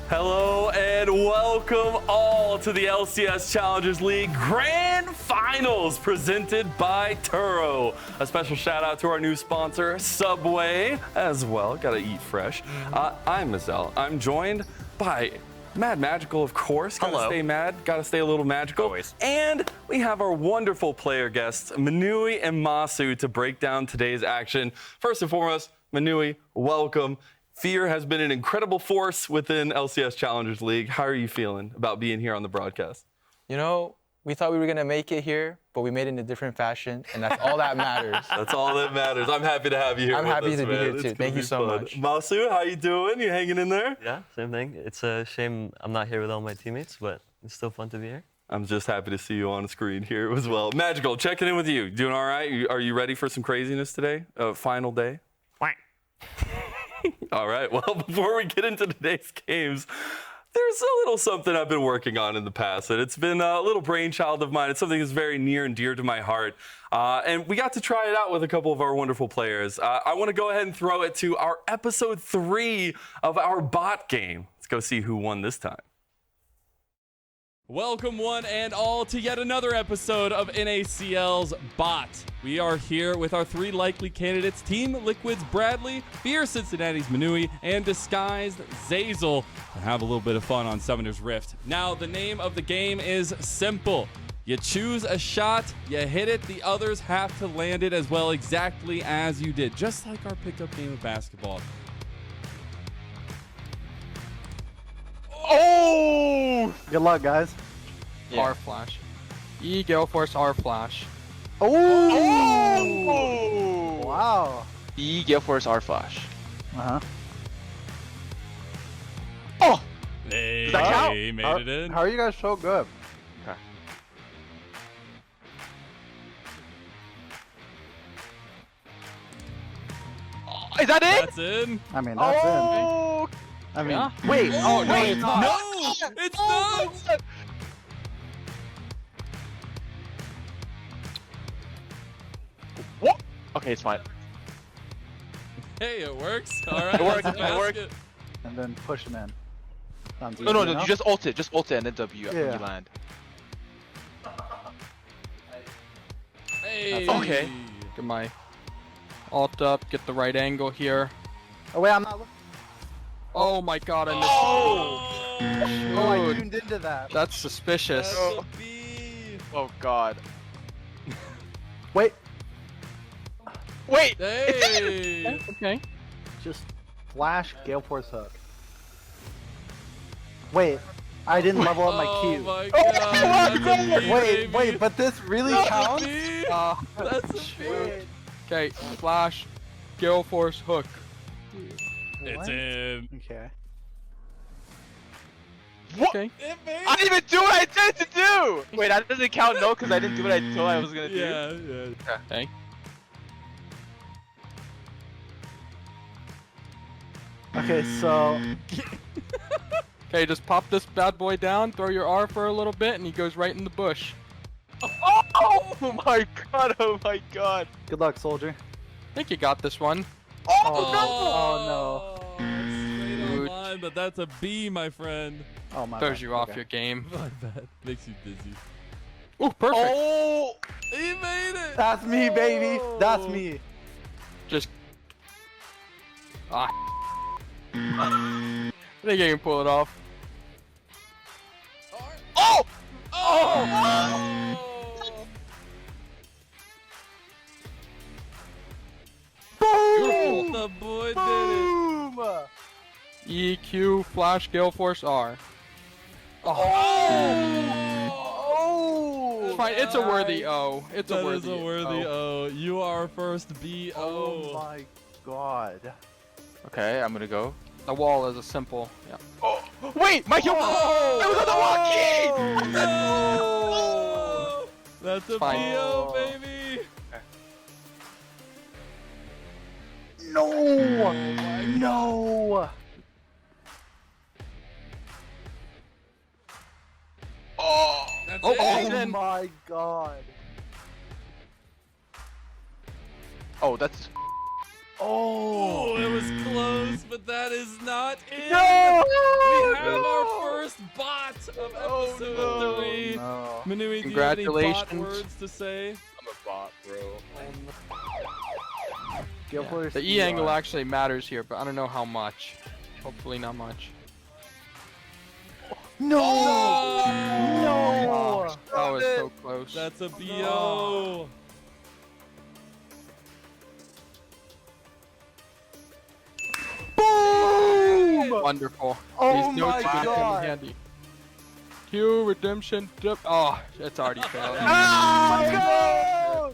Hello and welcome all to the LCS Challengers League Grand Finals presented by Turo. A special shout out to our new sponsor, Subway, as well. Gotta eat fresh. I'm Mazel. I'm joined by Mad Magical, of course. Gotta stay mad, gotta stay a little magical. Always. And we have our wonderful player guests, Manui and Masu, to break down today's action. First and foremost, Manui, welcome. Fear has been an incredible force within LCS Challengers League. How are you feeling about being here on the broadcast? You know, we thought we were going to make it here, but we made it in a different fashion, and that's all that matters. That's all that matters. I'm happy to have you here. I'm happy to be here, too. Thank you so much. Masu, how you doing? You hanging in there? Yeah, same thing. It's a shame I'm not here with all my teammates, but it's still fun to be here. I'm just happy to see you on screen here as well. Magical, checking in with you. Doing all right? Are you ready for some craziness today? Final day? All right, well, before we get into today's games, there's a little something I've been working on in the past, and it's been a little brainchild of mine. It's something that's very near and dear to my heart, and we got to try it out with a couple of our wonderful players. I want to go ahead and throw it to our episode 3 of our bot game. Let's go see who won this time. Welcome one and all to yet another episode of NACL's Bot. We are here with our 3 likely candidates, Team Liquid's Bradley, Fear Cincinnati's Manui, and Disguised Zazel to have a little bit of fun on Summoner's Rift. Now, the name of the game is simple. You choose a shot, you hit it, the others have to land it as well exactly as you did, just like our pickup game of basketball. Oh! Good luck, guys. Yeah. R flash. E Gale Force R flash. Oh! Wow. E Gale Force R flash. Uh-huh. Oh! Hey, Does that count? made it in. How are you guys so good? Okay. Oh, is that it? That's in. I mean, that's Oh! in. I mean, Yeah. wait. Oh, no, wait, it's not. No, it's not. What? Okay, it's fine. Hey, it works. All right. It worked, let's it worked. basket. And then push him in. Sounds No, no, easy no, enough. you just ult it and then W when Yeah. you land. Hey. Okay. Get my alt up, get the right angle here. Oh, wait, I'm not looking. Oh my god, I missed. Oh. Oh, I Dude, tuned into that. that's suspicious. That's a B. Oh god. Wait, Wait! Hey. Okay. just flash Gale Force hook. Wait, I didn't level up my Oh Q. my god. That's a B, Wait, baby. but this really That's a counts? B. That's a B. Wait, Okay, flash, Gale Force hook. It's what? in. Okay. What? Okay. It made I didn't even do what I intended to do! Wait, that doesn't count, no, because I didn't do what I told I was gonna do. Yeah, yeah. Okay. Okay, so Okay, just pop this bad boy down, throw your R for a little bit, and he goes right in the bush. Oh my god, oh my god. good luck, soldier. I think you got this one. Oh, Oh, no. Straight on line, but that's a B, my friend. Oh my. Throws bad. you off Okay. your game. My bad. Makes you dizzy. Ooh, perfect. Oh! He made it. That's me, baby. That's Oh. me. Just. Ah. I think I can pull it off. Oh! Oh. Boom! The boy did it. Boom! EQ, flash, Gale Force R. Oh! It's fine. It's a worthy O. It's That a is worthy a worthy O. O. You are first B Oh O. my god. Okay, I'm gonna go. The wall is a simple. Yeah. Oh! Wait! My kill! Oh! It was on the walkie! No! That's a fine. BO, baby. No! No! Oh! That's Oh, it. oh. Oh my god. Oh, that's Oh, it was close, but that is not it. No! We have our first bot of episode 3. No. Manui, do you have any bot Congratulations. words to say? I'm a bot, bro. The The E angle actually matters here, but I don't know how much. Hopefully not much. No! Oh, That was so close. that's a BO. Boom! Wonderful. Oh These notes my are gonna come God. in handy. Q redemption dip. Oh, it's already failed. Ah, no!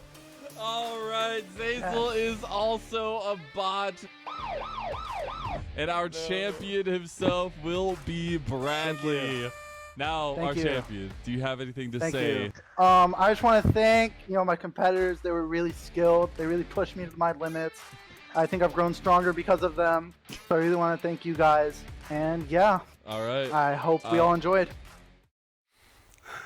All right, Zazel is also a bot. And our champion himself will be Bradley. Now, Thank our you. champion, do you have anything to Thank say? you. I just want to thank, my competitors. They were really skilled. They really pushed me to my limits. I think I've grown stronger because of them. So I really want to thank you guys. And yeah, All right. I hope we all enjoyed.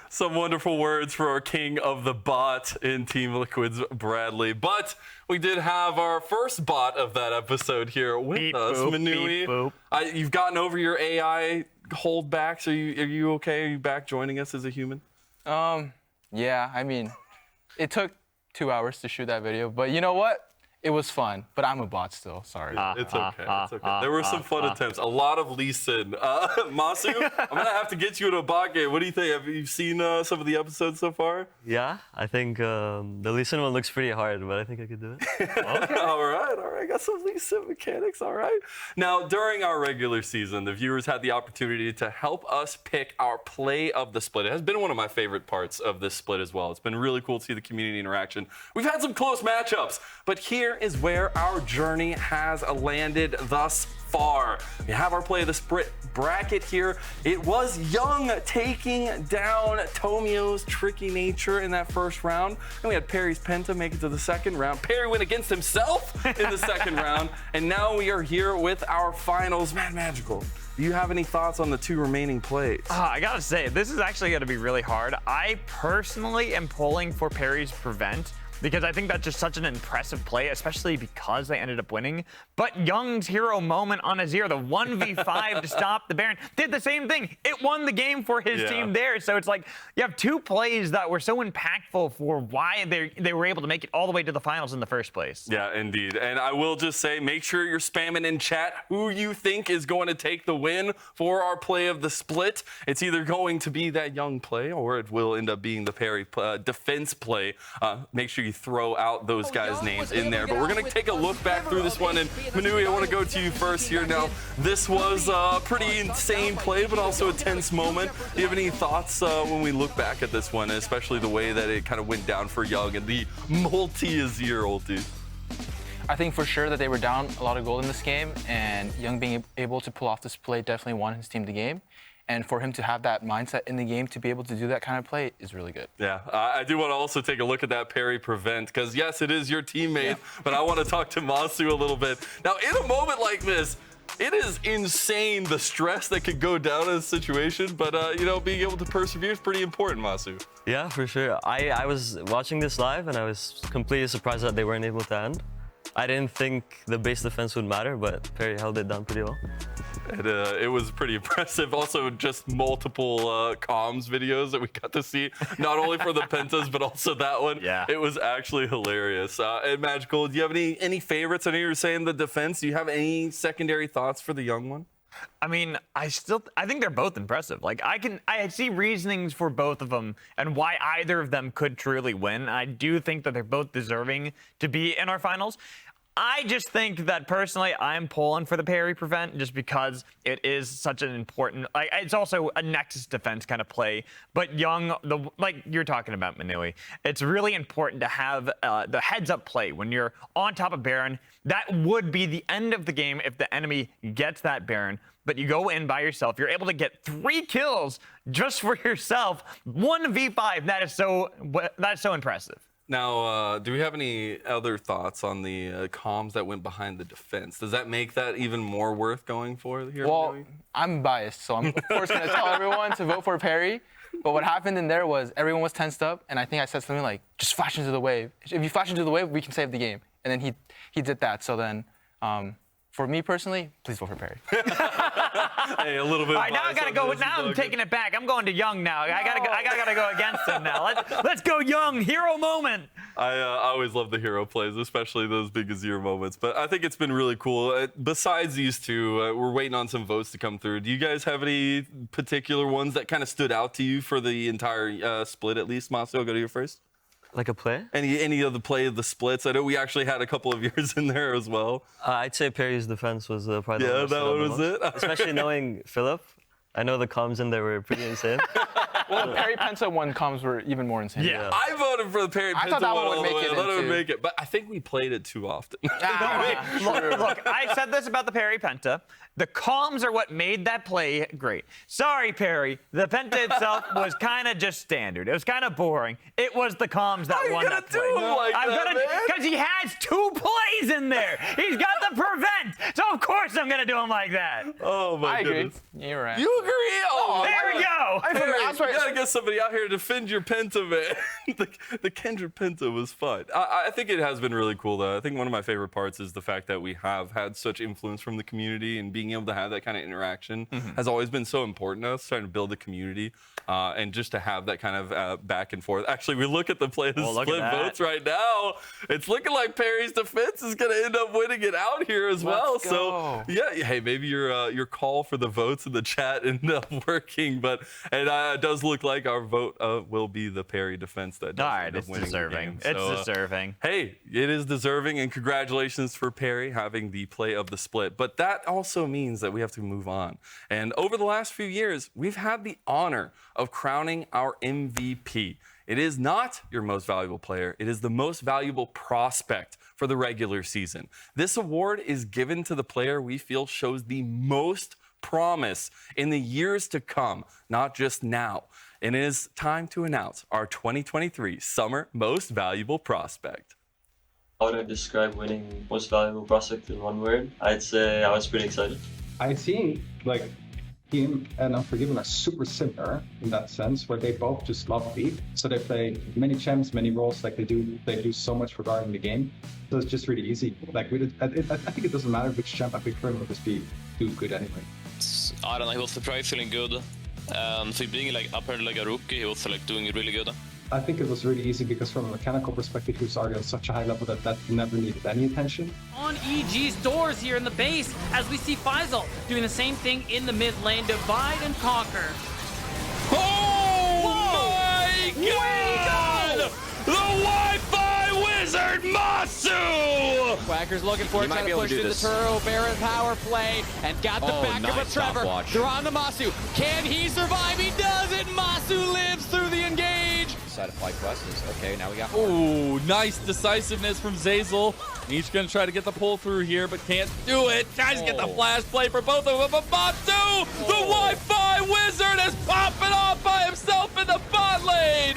Some wonderful words for our king of the bot in Team Liquid's Bradley. But we did have our first bot of that episode here with Beep, us, boop, Manui. beep, boop. You've gotten over your AI holdbacks. Are you okay? Are you back joining us as a human? Yeah, I mean, it took 2 hours to shoot that video, but you know what? It was fun, but I'm a bot still. Sorry. It's okay. It's okay. There were some fun attempts. A lot of Lee Sin. Masu, I'm gonna have to get you in a bot game. What do you think? Have you seen some of the episodes so far? Yeah, I think the Lee one looks pretty hard, but I think I could do it. All right. Got some Lee Sin mechanics. All right. Now, during our regular season, the viewers had the opportunity to help us pick our play of the split. It has been one of my favorite parts of this split as well. It's been really cool to see the community interaction. We've had some close matchups, but here is where our journey has landed thus far. We have our play of the split bracket here. It was Young taking down Tomio's tricky nature in that first round. Then we had Perry's Penta make it to the second round. Perry went against himself in the second round. And now we are here with our finals. Man, Magical, do you have any thoughts on the two remaining plays? I gotta say, this is actually gonna be really hard. I personally am pulling for Perry's Prevent because I think that's just such an impressive play, especially because they ended up winning. But Young's hero moment on Azir, the 1v5 to stop the Baron, did the same thing. It won the game for his team there. So it's like you have two plays that were so impactful for why they were able to make it all the way to the finals in the first place. Yeah, indeed. And I will just say, make sure you're spamming in chat who you think is going to take the win for our play of the split. It's either going to be that Young play or it will end up being the Perry defense play. Make sure you throw out those guys' names in there. But we're going to take a look back through this one. And Manui, I want to go to you first here. Now, this was a pretty insane play, but also a tense moment. Do you have any thoughts when we look back at this one, especially the way that it kind of went down for Young and the multi-Azir ulti? I think for sure that they were down a lot of gold in this game, and Young being able to pull off this play definitely won his team the game. And for him to have that mindset in the game to be able to do that kind of play is really good. Yeah, I do want to also take a look at that Perry Prevent, because yes, it is your teammate, but I want to talk to Masu a little bit. Now, in a moment like this, it is insane the stress that could go down in a situation, but being able to persevere is pretty important, Masu. Yeah, for sure. I was watching this live and I was completely surprised that they weren't able to end. I didn't think the base defense would matter, but Perry held it down pretty well. It was pretty impressive. Also, just multiple comms videos that we got to see, not only for the Pentas, but also that one. Yeah. It was actually hilarious. And Magical, do you have any favorites? I know you were saying the defense. Do you have any secondary thoughts for the Young one? I mean, I think they're both impressive. Like I see reasonings for both of them and why either of them could truly win. I do think that they're both deserving to be in our finals. I just think that personally, I'm pulling for the Perry Prevent just because it is such an important. It's also a Nexus defense kind of play. But Young, like you're talking about, Manui, it's really important to have the heads-up play when you're on top of Baron. That would be the end of the game if the enemy gets that Baron. But you go in by yourself. You're able to get 3 kills just for yourself. 1v5. That is so impressive. Now, do we have any other thoughts on the comms that went behind the defense? Does that make that even more worth going for here? Well, Manui? I'm biased, so I'm of course going to tell everyone to vote for Perry. But what happened in there was everyone was tensed up, and I think I said something like, just flash into the wave. If you flash into the wave, we can save the game. and then he did that. So then, for me personally, please vote for Perry. Hey, a little bit. All right, now I gotta go. Now I'm taking it back. I'm going to Young now. I gotta go against him now. Let's go Young. Hero moment. I always love the hero plays, especially those big Azir moments. But I think it's been really cool. Besides these two, we're waiting on some votes to come through. Do you guys have any particular ones that kind of stood out to you for the entire split, at least? Masu, I'll go to you first. Like a play? Any of the play of the splits? I know we actually had a couple of yours in there as well. I'd say Perry's defense was probably the Yeah, one that one was it. Especially knowing Philip. I know the comms in there were pretty insane. Well, the Perry Penta one comms were even more insane. Yeah. I voted for the Perry Penta I thought that one all would the make way. it I thought it would into- make it, but I think we played it too often. Look, I said this about the Perry Penta. The comms are what made that play great. Sorry, Perry. The Penta itself was kind of just standard. It was kind of boring. It was the comms that won that play. Because he has 2 plays in there. He's got the prevent. So of course I'm gonna do him like that. Oh my I agree. goodness. You're right. You agree? Oh, There we go. Perry, I'm sorry. you gotta get somebody out here to defend your Penta, man. the Kendrick Penta was fun. I think it has been really cool, though. I think one of my favorite parts is the fact that we have had such influence from the community, and being able to have that kind of interaction has always been so important to us, trying to build a community, and just to have that kind of back and forth. Actually, we look at the play of the look at split that. votes right now. It's looking like Perry's defense is gonna end up winning it out here as well. Let's So go. yeah, hey, maybe your call for the votes in the chat ended up working, but it does look like our vote will be the Perry defense that does All end right, up it's winning the deserving. game. It's So, deserving. hey, it is deserving, and congratulations for Perry having the play of the split. But that also means that we have to move on. And over the last few years, we've had the honor of crowning our MVP. It is not your most valuable player. It is the most valuable prospect for the regular season. This award is given to the player we feel shows the most promise in the years to come, not just now. And it is time to announce our 2023 Summer Most Valuable Prospect. How would I describe winning most valuable prospect in one word? I'd say I was pretty excited. I think like him and Unforgiven are super similar in that sense, where they both just love beat. So they play many champs, many roles. Like they do so much regarding the game. So it's just really easy. Like I think it doesn't matter which champ I pick for him, will just do good anyway. I don't know. He was surprised, feeling good. For being like apparently like a rookie, he was like doing really good. I think it was really easy because from a mechanical perspective, he was already on such a high level that never needed any attention. On EG's doors here in the base, as we see Faisal doing the same thing in the mid lane, divide and conquer. Oh my God! The Wi-Fi wizard Masu! Quacker's looking for it, trying to push through the Turo Baron power play, and got the backup of Trevor. They're on to Masu. Can he survive? He does it! Masu lives through the engage. Side of Flight Quest is okay, now we got Oh, nice decisiveness from Zazel. Each gonna try to get the pull through here, but can't do it. Tries to get the flash play for both of them, but Masu, the Wi-Fi wizard, is popping off by himself in the bot lane.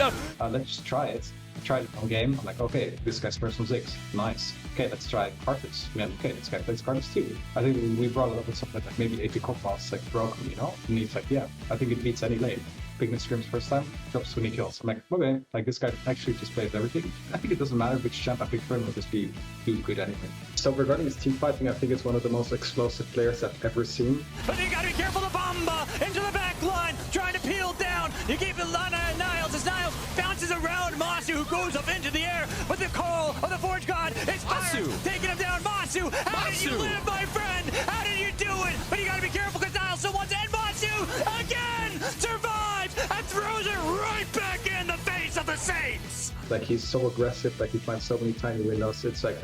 Let's just try it. I tried it one game. I'm like, okay, this guy's first from 6. Nice. Okay, let's try Carthus. Man, okay, this guy plays Carthus too. I think we brought it up with something like maybe AP Cockboss, like broken, you know? And he's like, yeah, I think it beats any lane. Bigness Screams first time, drops 20 kills. I'm like, okay, like this guy actually just plays everything. I think it doesn't matter which champ I pick for him, will just do good anyway. So regarding his team fighting, I think it's one of the most explosive players I've ever seen. But you gotta be careful of Bomba into the back line, trying to peel down. You keep it Niles as Niles bounces around Masu, who goes up into the air, but the call of the Forge God is fired, taking him down. Masu, how did you live, my friend? How did you do it? But you gotta be careful because Niles still wants to end Masu again, survives and throws it right back in the face of the Saints. Like he's so aggressive, like he finds so many tiny windows. It's like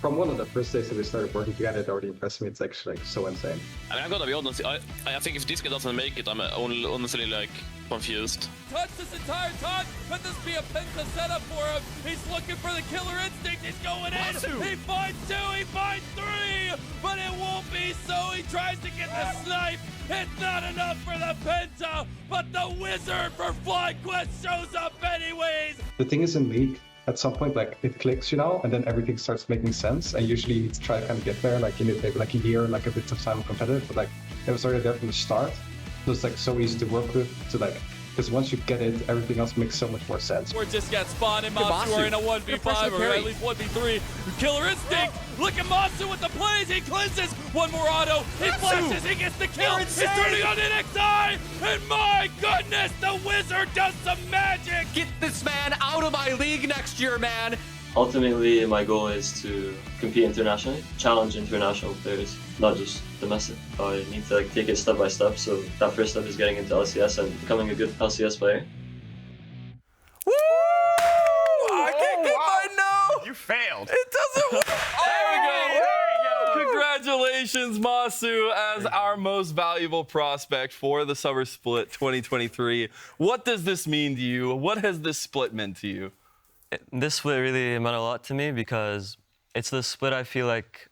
from one of the first days that we started working together, it already impressed me. It's actually like so insane. I mean, I'm gonna be honest. I think if this guy doesn't make it, I'm honestly like confused. Touch this entire time. Could this be a Penta setup for him? He's looking for the killer instinct. He's going in. He finds 2. He finds 3. But it won't be so. He tries to get the snipe. It's not enough for the Penta. But the wizard for FlyQuest shows up anyways. The thing is in League, at some point, like it clicks, you know, and then everything starts making sense. And usually you try to kind of get there, like you need maybe like a year, like a bit of time competitive, but like it was already there from the start. So it's like so easy to work with, to like Because once you get it, everything else makes so much more sense. Or just got spawned and Masu are in a 1v5 or at least 1v3. Killer instinct. Look at Masu with the plays. He cleanses. One more auto. He flashes. He gets the kill. He's turning on NXI. And my goodness, the Wizard does some magic. Get this man out of my league next year, man. Ultimately, my goal is to compete internationally, challenge international players, not just domestic. I need to take it step by step. So that first step is getting into LCS and becoming a good LCS player. Woo! I can't get my no. You failed. It doesn't work. There we go. Congratulations, Masu, as our most valuable prospect for the Summer Split 2023. What does this mean to you? What has this split meant to you? This split really meant a lot to me because it's the split I feel like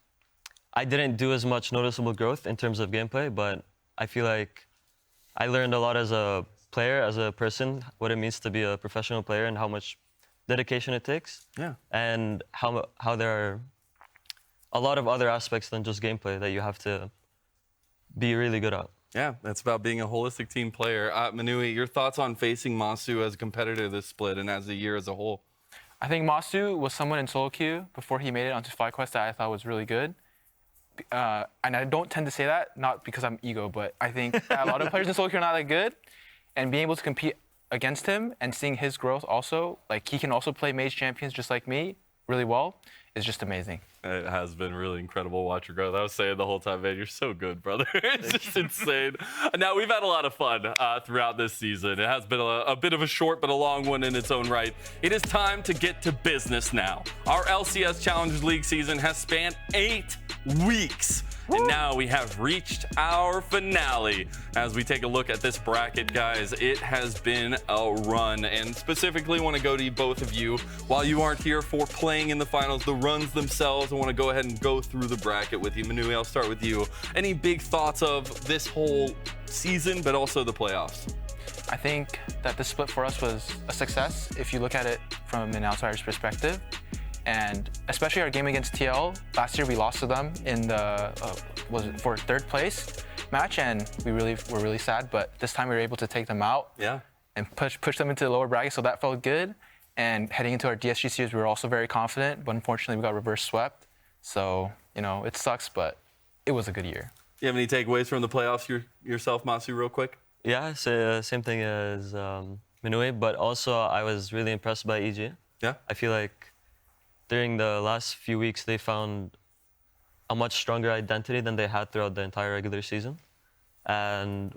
I didn't do as much noticeable growth in terms of gameplay, but I feel like I learned a lot as a player, as a person, what it means to be a professional player and how much dedication it takes. Yeah. And how there are a lot of other aspects than just gameplay that you have to be really good at. Yeah, that's about being a holistic team player. Manui, your thoughts on facing Masu as a competitor this split and as a year as a whole? I think Masu was someone in solo queue before he made it onto FlyQuest that I thought was really good. And I don't tend to say that, not because I'm ego, but I think that a lot of players in solo queue are not that good. And being able to compete against him and seeing his growth also, like he can also play Mage Champions just like me really well, is just amazing. It has been really incredible to watch your growth. I was saying the whole time, man, you're so good, brother. It's just insane. Now, we've had a lot of fun throughout this season. It has been a bit of a short but a long one in its own right. It is time to get to business now. Our LCS Challengers League season has spanned 8 weeks. And now we have reached our finale. As we take a look at this bracket, guys, it has been a run. And specifically want to go to both of you. While you aren't here for playing in the finals, the runs themselves, I want to go ahead and go through the bracket with you. Manui, I'll start with you. Any big thoughts of this whole season, but also the playoffs? I think that this split for us was a success if you look at it from an outsider's perspective. And especially our game against TL, last year we lost to them in the for 3rd place match, and we were really sad. But this time we were able to take them out, and push them into the lower bracket, so that felt good. And heading into our DSG series, we were also very confident, but unfortunately we got reverse swept. So it sucks, but it was a good year. Do you have any takeaways from the playoffs yourself, Masu, real quick? Yeah, so, same thing as Minue, but also I was really impressed by EG. Yeah, I feel like during the last few weeks, they found a much stronger identity than they had throughout the entire regular season. And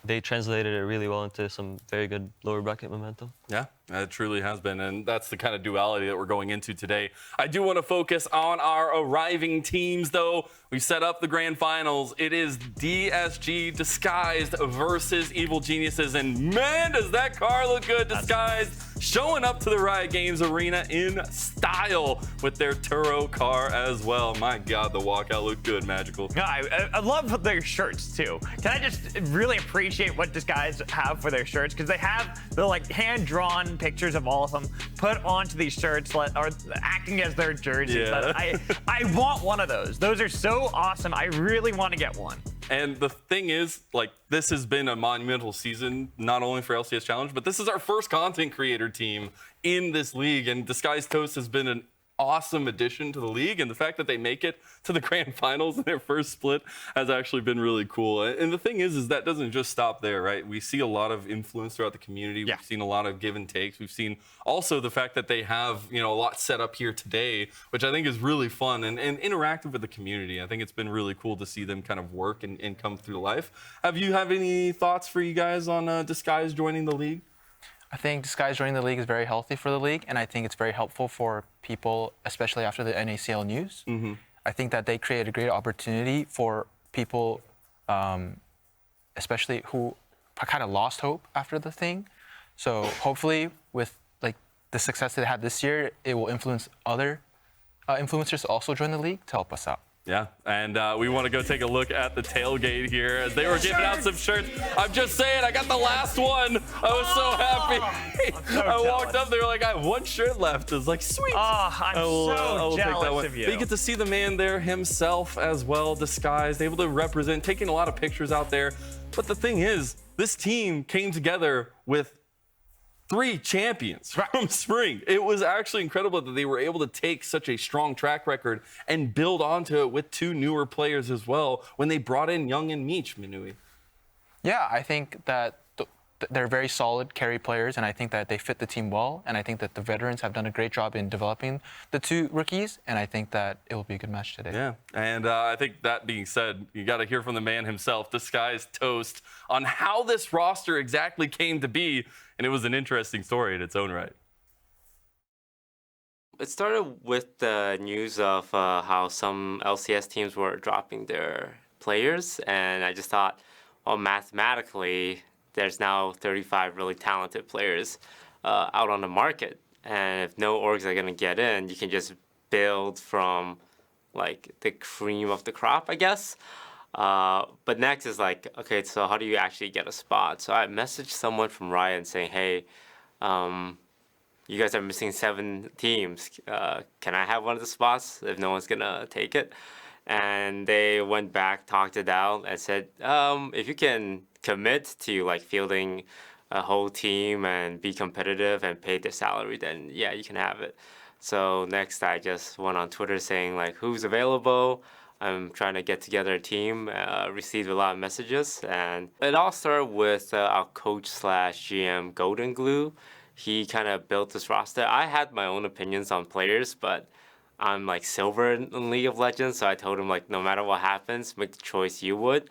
they translated it really well into some very good lower bracket momentum. Yeah, it truly has been. And that's the kind of duality that we're going into today. I do want to focus on our arriving teams, though. We set up the grand finals. It is DSG Disguised versus Evil Geniuses. And man, does that car look good. Disguised showing up to the Riot Games arena in style with their Turo car as well. My God, the walkout looked good, Magical. I love their shirts too. Can I just really appreciate what Disguised have for their shirts? Because they have the like hand-drawn pictures of all of them put onto these shirts, or acting as their jerseys. Yeah. I want one of those. Those are so awesome. I really want to get one. And the thing is, like, this has been a monumental season, not only for LCS Challenge, but this is our first content creator team in this league. And Disguised Toast has been an awesome addition to the league. And the fact that they make it to the grand finals in their first split has actually been really cool. And the thing is that doesn't just stop there, right? We see a lot of influence throughout the community. Yeah. We've seen a lot of give and takes. We've seen also the fact that they have, a lot set up here today, which I think is really fun and interactive with the community. I think it's been really cool to see them kind of work and come through life. Have any thoughts for you guys on Disguise joining the league? I think Disguise joining the league is very healthy for the league, and I think it's very helpful for people, especially after the NACL news. Mm-hmm. I think that they create a great opportunity for people, especially who kind of lost hope after the thing. So hopefully, with like the success that they had this year, it will influence other influencers to also join the league to help us out. Yeah, and we want to go take a look at the tailgate here as they were giving out some shirts. I'm just saying, I got the last one. I was so happy. I walked up, they were like, I have one shirt left. I was like, sweet. I'm so jealous of you. But you get to see the man there himself as well, disguised, able to represent, taking a lot of pictures out there. But the thing is, this team came together with 3 champions from spring. It was actually incredible that they were able to take such a strong track record and build onto it with 2 newer players as well when they brought in Young and Meech, Minui. Yeah, I think that they're very solid carry players, and I think that they fit the team well, and I think that the veterans have done a great job in developing the 2 rookies, and I think that it will be a good match today. Yeah, and I think that being said, you got to hear from the man himself, Disguised Toast, on how this roster exactly came to be, and it was an interesting story in its own right. It started with the news of how some LCS teams were dropping their players, and I just thought, well, mathematically, there's now 35 really talented players out on the market. And if no orgs are going to get in, you can just build from like the cream of the crop, I guess. But next is like, okay, so how do you actually get a spot? So I messaged someone from Riot saying, hey, you guys are missing 7 teams. Can I have one of the spots if no one's going to take it? And they went back, talked it out, and said, if you can commit to like fielding a whole team and be competitive and pay their salary, then yeah, you can have it. So next I just went on Twitter saying like, who's available? I'm trying to get together a team, received a lot of messages, and it all started with our coach / GM Golden Glue. He kind of built this roster. I had my own opinions on players, but I'm like silver in League of Legends, so I told him like, no matter what happens, make the choice you would.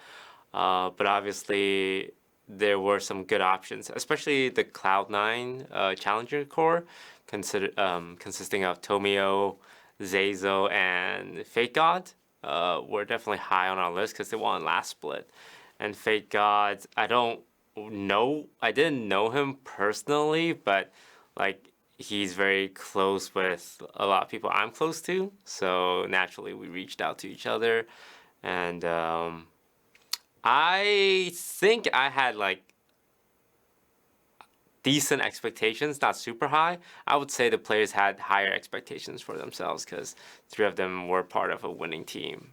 But obviously, there were some good options, especially the Cloud9 Challenger core, consisting of Tomio, Zeyzo, and Fake God. Were definitely high on our list because they won last split. And Fake God, I didn't know him personally, but like he's very close with a lot of people I'm close to. So naturally, we reached out to each other, and I think I had like decent expectations, not super high. I would say the players had higher expectations for themselves because 3 of them were part of a winning team.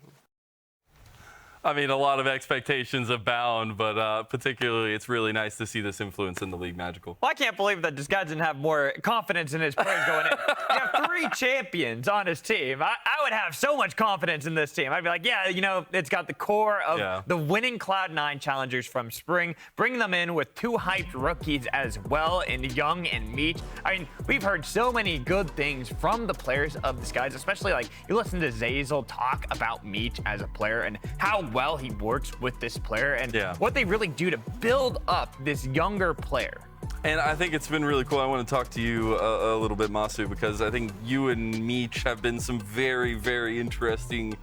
I mean, a lot of expectations abound, but particularly it's really nice to see this influence in the league, Magical. Well, I can't believe that this guy didn't have more confidence in his players going in. You have 3 champions on his team. I would have so much confidence in this team. I'd be like, yeah, you know, it's got the core of the winning Cloud9 challengers from spring. Bring them in with 2 hyped rookies as well in Young and Meech. I mean, we've heard so many good things from the players of this guys, especially like you listen to Zeyzo talk about Meech as a player and how well he works with this player and what they really do to build up this younger player. And I think it's been really cool. I want to talk to you a little bit, Masu, because I think you and Meech have been some very, very interesting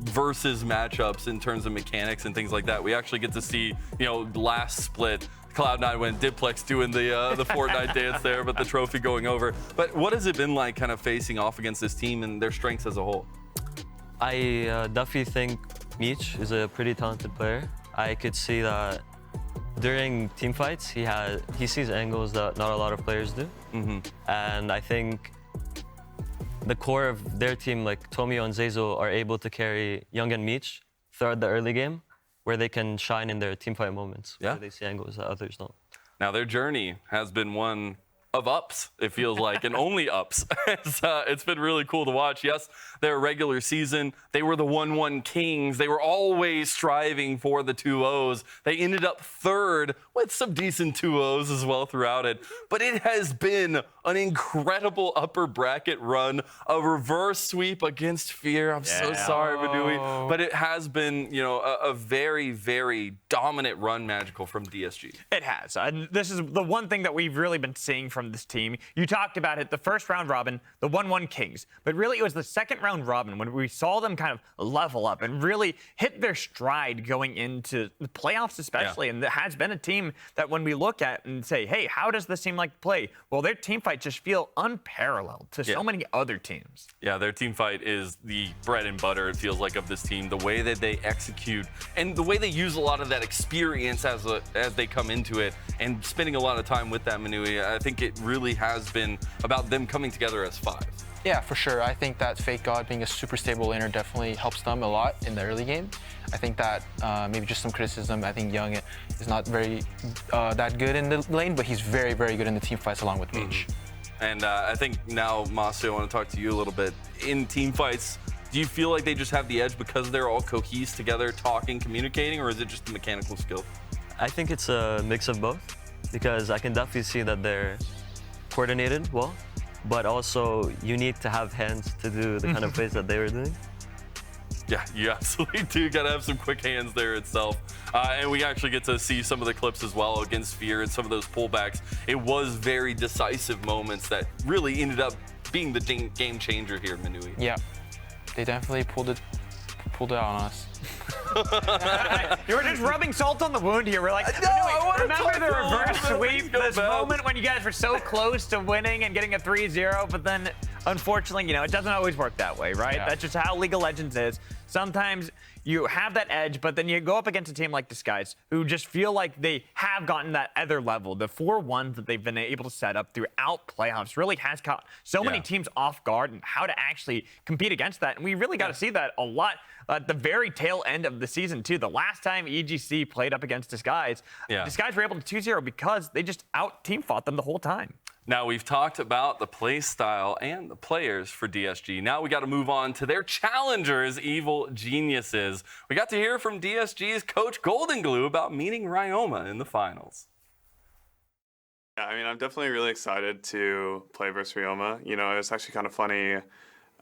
versus matchups in terms of mechanics and things like that. We actually get to see, you know, last split, Cloud9 went Diplex doing the Fortnite dance there, but the trophy going over. But what has it been like kind of facing off against this team and their strengths as a whole? I definitely think Meech is a pretty talented player. I could see that during team fights, he sees angles that not a lot of players do. And I think the core of their team, like Tomio and Zeyzo, are able to carry Young and Meech throughout the early game, where they can shine in their team fight moments, where they see angles that others don't. Now, their journey has been one of ups, it feels like, and only ups. It's been really cool to watch. Yes, their regular season, they were the 1-1 kings. They were always striving for the 2-0s. They ended up 3rd with some decent 2-0s as well throughout it. But it has been an incredible upper bracket run, a reverse sweep against Fear. I'm so sorry, Manui, but it has been, you know, a very, very dominant run, Magical, from DSG. It has. And this is the one thing that we've really been seeing from this team. You talked about it, the first round robin, the 1-1 kings, but really it was the second round robin when we saw them kind of level up and really hit their stride going into the playoffs especially. And there has been a team that when we look at and say, hey, how does this team like to play? Well, their team fight just feel unparalleled to so many other teams. Yeah, their team fight is the bread and butter, it feels like, of this team. The way that they execute and the way they use a lot of that experience as they come into it and spending a lot of time with that, Manui. I think it really has been about them coming together as 5. Yeah, for sure. I think that Fake God being a super stable laner definitely helps them a lot in the early game. I think that maybe just some criticism. I think Young is not very that good in the lane, but he's very, very good in the team fights along with Mage. And I think now, Masu, I want to talk to you a little bit. In team fights, do you feel like they just have the edge because they're all cohesed together, talking, communicating, or is it just the mechanical skill? I think it's a mix of both, because I can definitely see that they're coordinated well, but also you need to have hands to do the kind of plays that they were doing. Yeah, you absolutely do. Got to have some quick hands there itself. And we actually get to see some of the clips as well against Fear and some of those pullbacks. It was very decisive moments that really ended up being the game changer here, Manui. Yeah, they definitely pulled it on us. You were just rubbing salt on the wound here. We're like, remember the reverse sweep? This moment when you guys were so close to winning and getting a 3-0, but then unfortunately, it doesn't always work that way, right? Yeah. That's just how League of Legends is. Sometimes you have that edge, but then you go up against a team like Disguise, who just feel like they have gotten that other level. The 4-1s that they've been able to set up throughout playoffs really has caught so many teams off guard and how to actually compete against that. And we really got to see that a lot at the very tail end of the season, too. The last time EGC played up against Disguise, Disguise were able to 2-0 because they just out-team fought them the whole time. Now, we've talked about the play style and the players for DSG. Now we got to move on to their challengers, Evil Geniuses. We got to hear from DSG's coach Golden Glue about meeting Ryoma in the finals. Yeah, I mean, I'm definitely really excited to play versus Ryoma. It was actually kind of funny.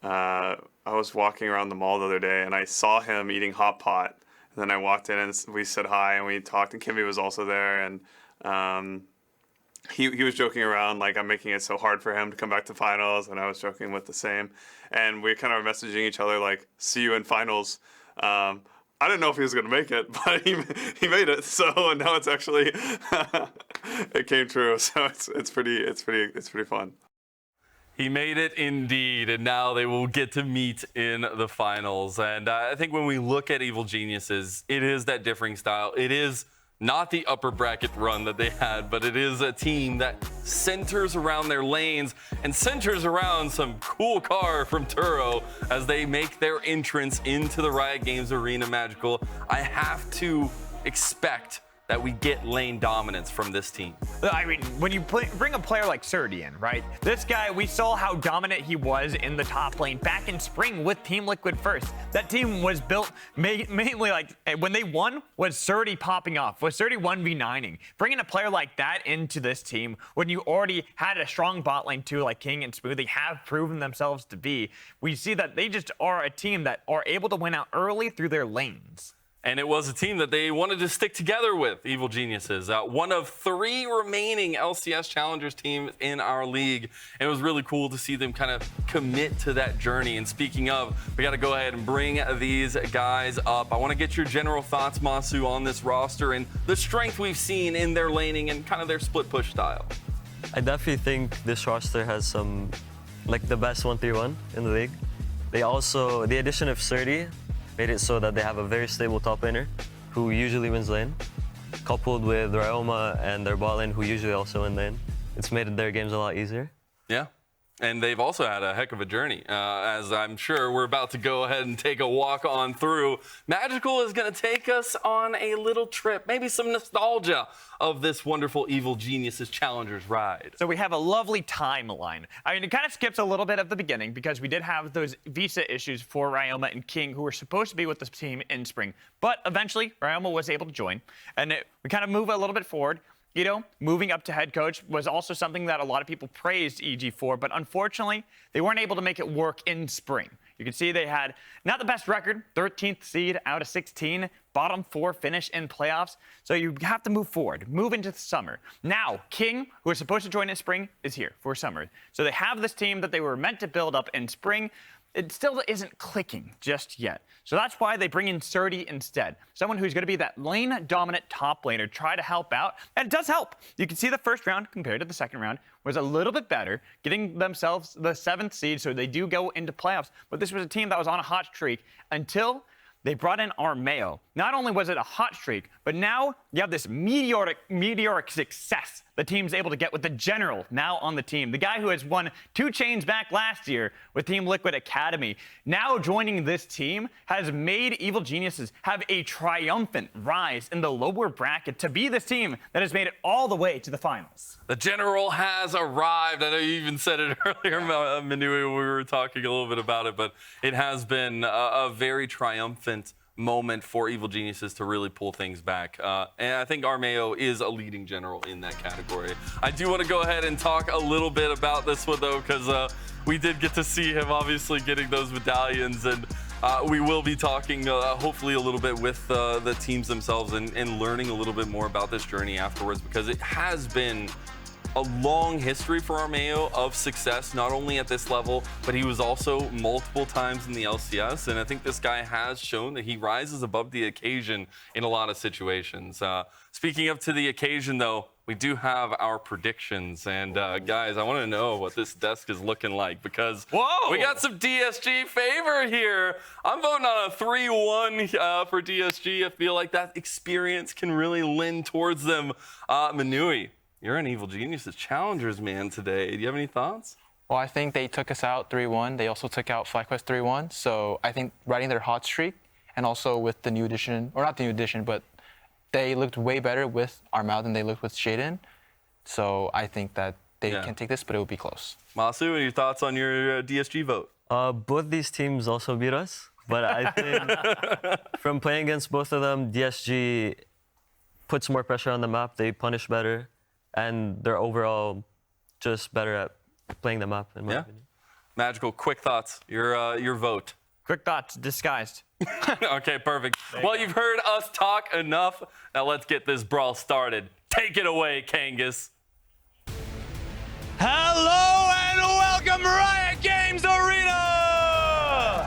I was walking around the mall the other day, and I saw him eating hot pot. And then I walked in, and we said hi, and we talked, and Kimby was also there. And he was joking around, like, I'm making it so hard for him to come back to finals, and I was joking with the same. And we kind of were messaging each other, like, see you in finals. I didn't know if he was going to make it, but he made it. So now it's actually, it came true. So it's pretty fun. He made it indeed, and now they will get to meet in the finals. And I think when we look at Evil Geniuses, it is that differing style. It is not the upper bracket run that they had, but it is a team that centers around their lanes and centers around some cool car from Turo as they make their entrance into the Riot Games Arena Magical. I have to expect that we get lane dominance from this team. I mean, when you bring a player like Surdy in, right? This guy, we saw how dominant he was in the top lane back in spring with Team Liquid first. That team was built mainly like, when they won, was Surdy popping off, was Surdy 1v9ing. Bringing a player like that into this team when you already had a strong bot lane too, like King and Smooth, they have proven themselves to be. We see that they just are a team that are able to win out early through their lanes. And it was a team that they wanted to stick together with, Evil Geniuses. One of 3 remaining LCS Challengers teams in our league. And it was really cool to see them kind of commit to that journey. And speaking of, we got to go ahead and bring these guys up. I want to get your general thoughts, Masu, on this roster and the strength we've seen in their laning and kind of their split push style. I definitely think this roster has some, like, the best 1-3-1 in the league. The addition of Surdy made it so that they have a very stable top laner who usually wins lane, coupled with Ryoma and their bot lane who usually also win lane. It's made their games a lot easier. Yeah. And they've also had a heck of a journey, as I'm sure we're about to go ahead and take a walk on through. Magical is going to take us on a little trip, maybe some nostalgia of this wonderful Evil Geniuses Challengers ride. So we have a lovely timeline. I mean, it kind of skips a little bit of the beginning because we did have those visa issues for Ryoma and King, who were supposed to be with the team in spring. But eventually, Ryoma was able to join, and we kind of move a little bit forward. Moving up to head coach was also something that a lot of people praised EG for, but unfortunately, they weren't able to make it work in spring. You can see they had not the best record, 13th seed out of 16, bottom 4 finish in playoffs. So you have to move forward, move into the summer. Now, King, who was supposed to join in spring, is here for summer. So they have this team that they were meant to build up in spring. It still isn't clicking just yet. So that's why they bring in Surdy instead. Someone who's going to be that lane-dominant top laner, try to help out. And it does help. You can see the first round compared to the second round was a little bit better, getting themselves the 7th seed, so they do go into playoffs. But this was a team that was on a hot streak until they brought in Armeo. Not only was it a hot streak, but now you have this meteoric success the team's able to get with the general now on the team. The guy who has won 2 chains back last year with Team Liquid Academy. Now joining this team has made Evil Geniuses have a triumphant rise in the lower bracket to be this team that has made it all the way to the finals. The general has arrived. I know you even said it earlier, Manui, when we were talking a little bit about it, but it has been a very triumphant moment for Evil Geniuses to really pull things back. And I think Armeo is a leading general in that category. I do want to go ahead and talk a little bit about this one, though, because we did get to see him obviously getting those medallions, and we will be talking hopefully a little bit with the teams themselves and learning a little bit more about this journey afterwards, because it has been a long history for Armeo of success, not only at this level, but he was also multiple times in the LCS. And I think this guy has shown that he rises above the occasion in a lot of situations. Speaking of to the occasion, though, we do have our predictions. And guys, I want to know what this desk is looking like, because we got some DSG favor here. I'm voting on a 3-1 for DSG. I feel like that experience can really lend towards them. Manui, you're an Evil Geniuses Challengers man today. Do you have any thoughts? Well, I think they took us out 3-1. They also took out FlyQuest 3-1. So I think riding their hot streak, and also with the new edition, or not the new edition, but they looked way better with Armao than they looked with Shaden. So I think that they can take this, but it will be close. Masu, any thoughts on your DSG vote? Both these teams also beat us, but I think from playing against both of them, DSG puts more pressure on the map. They punish better, and they're overall just better at playing the map, in my opinion. Magical, quick thoughts. Your vote. Quick thoughts, disguised. Okay, perfect. Well, you've heard us talk enough. Now let's get this brawl started. Take it away, Kangas. Hello and welcome, Riot Games Arena!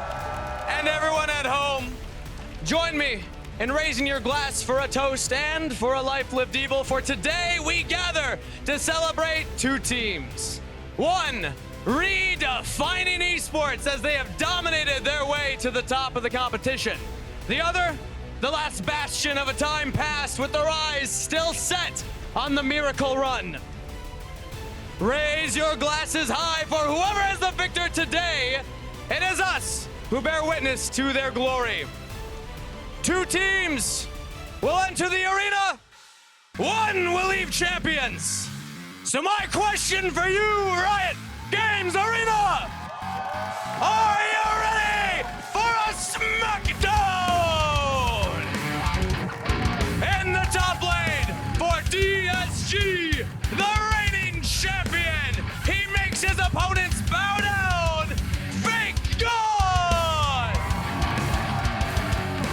And everyone at home, join me in raising your glass for a toast and for a life lived evil, for today we gather to celebrate 2 teams. One, redefining esports as they have dominated their way to the top of the competition. The other, the last bastion of a time past with their eyes still set on the miracle run. Raise your glasses high for whoever is the victor today. It is us who bear witness to their glory. 2 teams will enter the arena. 1 will leave champions. So my question for you, Riot Games Arena, are you ready for a smackdown? In the top lane for DSG, the reigning champion, he makes his opponents bow down. Thank God!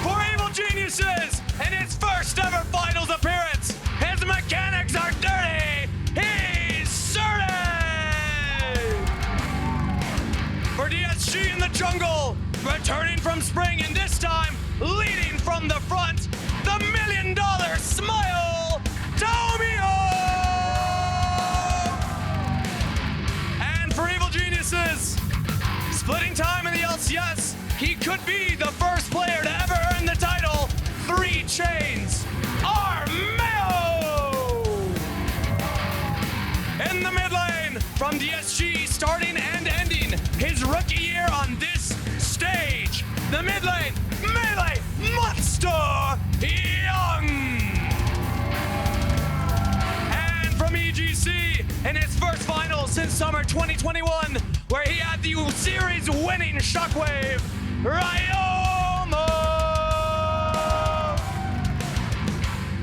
For Evil Geniuses, in his first ever finals appearance, his mechanics are dirty. He's certain. For DSG in the jungle, returning from spring, and this time leading from the front, the $1 million smile, Tomio! And for Evil Geniuses, splitting time in the LCS, he could be the first player to ever earn the title, 3 chains, Armeo! In the mid lane, from DSG, starting and ending his rookie year on this stage, the mid lane melee monster, Young. And from EGC, in his first final since summer 2021, where he had the series winning Shockwave, Ryomo.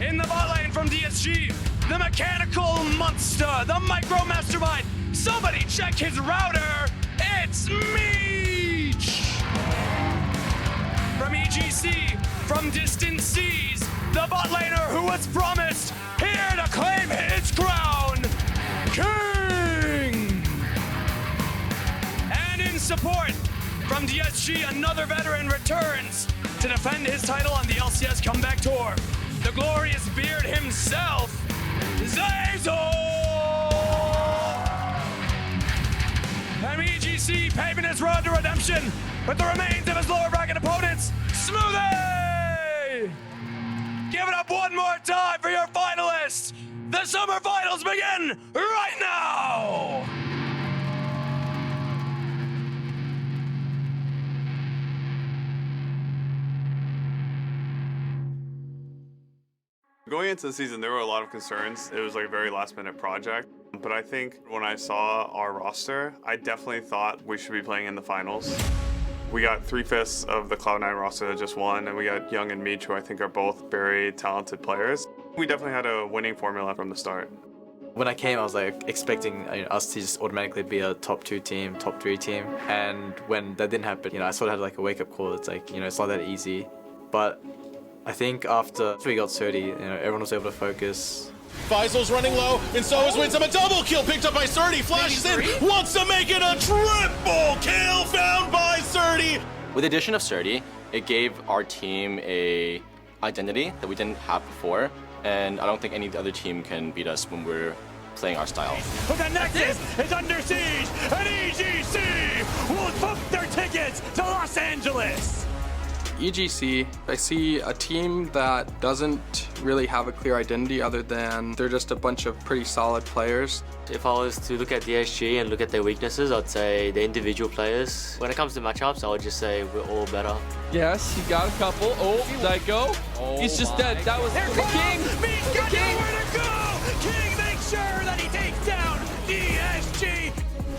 In the bot lane from DSG, the mechanical monster, the micro mastermind. Somebody check his router. It's Meech. From EGC, from distant seas, the bot laner who was promised here to claim his crown, King. And in support, from DSG, another veteran returns to defend his title on the LCS Comeback Tour. The glorious beard himself, Zazo! And EGC paving his road to redemption with the remains of his lower bracket opponents, Smoothie! Give it up one more time for your finalists. The summer finals begin right now. Going into the season, there were a lot of concerns. It was like a very last-minute project. But I think when I saw our roster, I definitely thought we should be playing in the finals. We got 3/5 of the Cloud9 roster that just won, and we got Young and Meech, who I think are both very talented players. We definitely had a winning formula from the start. When I came, I was like expecting us to just automatically be a top 2 team, top 3 team. And when that didn't happen, I sort of had like a wake-up call. It's like, it's not that easy. But I think after we got 30, everyone was able to focus. Faisal's running low, and so is Winsome. A double kill picked up by Surdy. Flashes in, wants to make it a triple kill found by Surdy. With the addition of Surdy, it gave our team a identity that we didn't have before, and I don't think any other team can beat us when we're playing our style. But the Nexus is under siege, and EGC will book their tickets to Los Angeles. EGC, I see a team that doesn't really have a clear identity other than they're just a bunch of pretty solid players. If I was to look at DSG and look at their weaknesses, I'd say the individual players. When it comes to matchups, I would just say we're all better. Yes, he got a couple. Oh, Dyko. He's just dead. That was the King. Meech's got nowhere to go. King makes sure that he takes down DSG.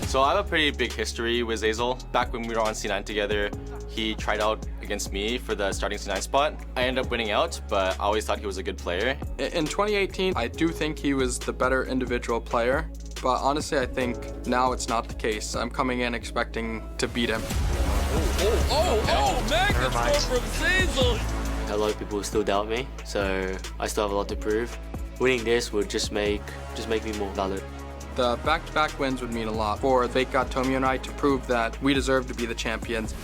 So I have a pretty big history with Zazel. Back when we were on C9 together, he tried out against me for the starting C9 spot. I ended up winning out, but I always thought he was a good player. In 2018, I do think he was the better individual player, but honestly, I think now it's not the case. I'm coming in expecting to beat him. Magnet from Zazel. A lot of people still doubt me, so I still have a lot to prove. Winning this would just make me more valid. The back-to-back wins would mean a lot for Fake God, Tomio, and I to prove that we deserve to be the champions.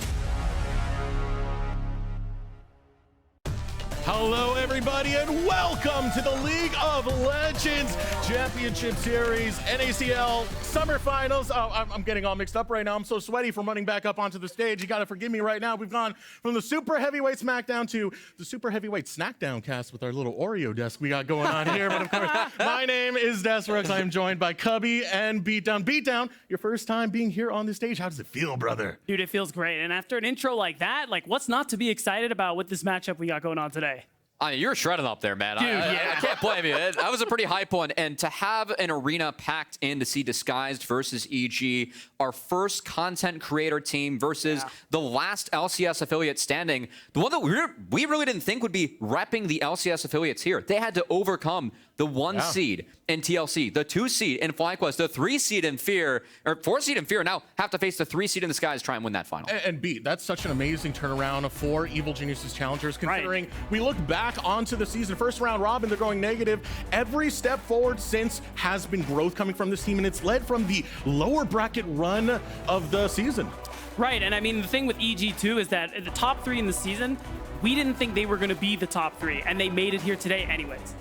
Hello, everybody, and welcome to the League of Legends Championship Series, NACL Summer Finals. Oh, I'm getting all mixed up right now. I'm so sweaty from running back up onto the stage. You got to forgive me right now. We've gone from the Super Heavyweight SmackDown to the Super Heavyweight Snackdown cast with our little Oreo desk we got going on here. But of course, my name is Desrux. I am joined by Cubby and Beatdown. Beatdown, your first time being here on the stage. How does it feel, brother? Dude, it feels great. And after an intro like that, what's not to be excited about with this matchup we got going on today? I mean, you're shredding up there, man. Dude, I can't blame you. That was a pretty hype one. And to have an arena packed in to see Disguised versus EG, our first content creator team versus the last LCS affiliate standing, the one that we really didn't think would be repping the LCS affiliates here. They had to overcome the 1 seed in TLC, the 2 seed in FlyQuest, the 3 seed in Fear, or 4 seed in Fear, now have to face the 3 seed in Disguise to try and win that final. And Beat, that's such an amazing turnaround for Evil Geniuses Challengers, considering we look back onto the season, first round robin, they're going negative. Every step forward since has been growth coming from this team, and it's led from the lower bracket run of the season. Right, and I mean, the thing with EG2 is that the top 3 in the season, we didn't think they were going to be the top 3, and they made it here today anyways.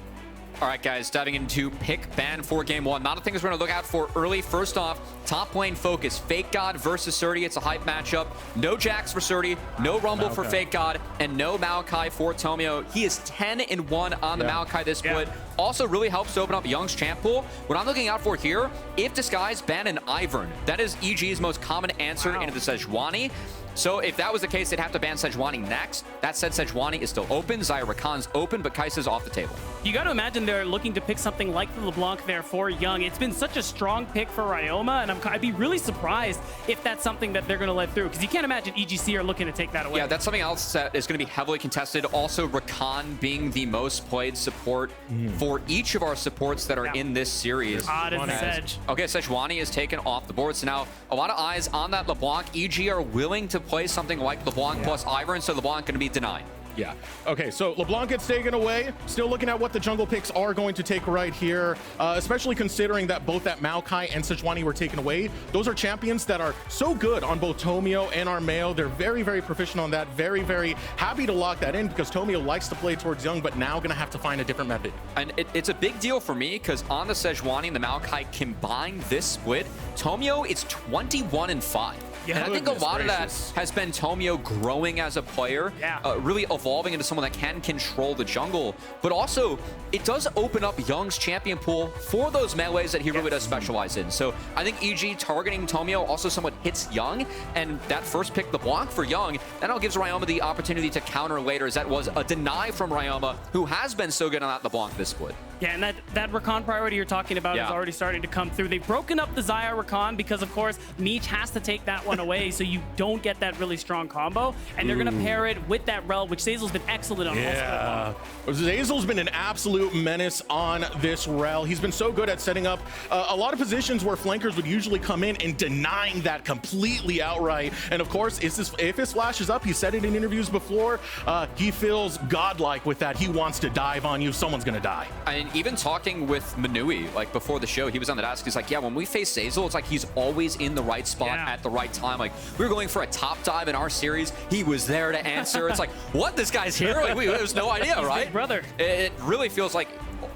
All right, guys, diving into pick ban for game 1. Not a thing we're going to look out for early. First off, top lane focus. Fake God versus Surdy. It's a hype matchup. No Jax for Surdy, no Rumble for Fake God, and no Maokai for Tomio. He is 10-1 on the Maokai this split. Also really helps to open up Young's champ pool. What I'm looking out for here, if Disguise ban an Ivern, that is EG's most common answer into the Sejuani. So if that was the case, they'd have to ban Sejuani next. That said, Sejuani is still open. Zyra Khan's open, but Kai'Sa's off the table. You got to imagine they're looking to pick something like the LeBlanc there for Young. It's been such a strong pick for Ryoma, and I'd be really surprised if that's something that they're going to let through, because you can't imagine EGC are looking to take that away. Yeah, that's something else that is going to be heavily contested. Also, Rakan being the most played support for each of our supports that are in this series. Odd as Sedge. Okay, Sejuani is taken off the board, so now a lot of eyes on that LeBlanc. EG are willing to play something like LeBlanc plus Ivern, so LeBlanc going to be denied. Yeah. Okay, so LeBlanc gets taken away. Still looking at what the jungle picks are going to take right here, especially considering that both that Maokai and Sejuani were taken away. Those are champions that are so good on both Tomio and Armeo. They're very, very proficient on that. Very, very happy to lock that in because Tomio likes to play towards Young, but now going to have to find a different method. And it's a big deal for me because on the Sejuani and the Maokai combined this split, Tomio is 21-5. And I think a lot of that has been Tomio growing as a player, really evolving into someone that can control the jungle. But also, it does open up Young's champion pool for those melees that he really does specialize in. So I think EG targeting Tomio also somewhat hits Young, and that first pick, the block for Young, that now gives Ryoma the opportunity to counter later, as that was a deny from Ryoma, who has been so good on the block this split. Yeah, and that Rakan priority you're talking about is already starting to come through. They've broken up the Xayah Rakan because, of course, Meech has to take that one away, so you don't get that really strong combo. And they're going to pair it with that Rel, which Zeyzal's been excellent on. Yeah, Zeyzal's been an absolute menace on this Rel. He's been so good at setting up a lot of positions where flankers would usually come in and denying that completely outright. And of course, if his flash is up, he said it in interviews before, he feels godlike with that. He wants to dive on you. Someone's going to die. And even talking with Manui, like before the show, he was on the desk. He's like, yeah, when we face Zeyzal, it's like he's always in the right spot at the right time. Like, we were going for a top dive in our series. He was there to answer. It's like, what? This guy's here? Like, there's no idea, right? Big brother. It really feels like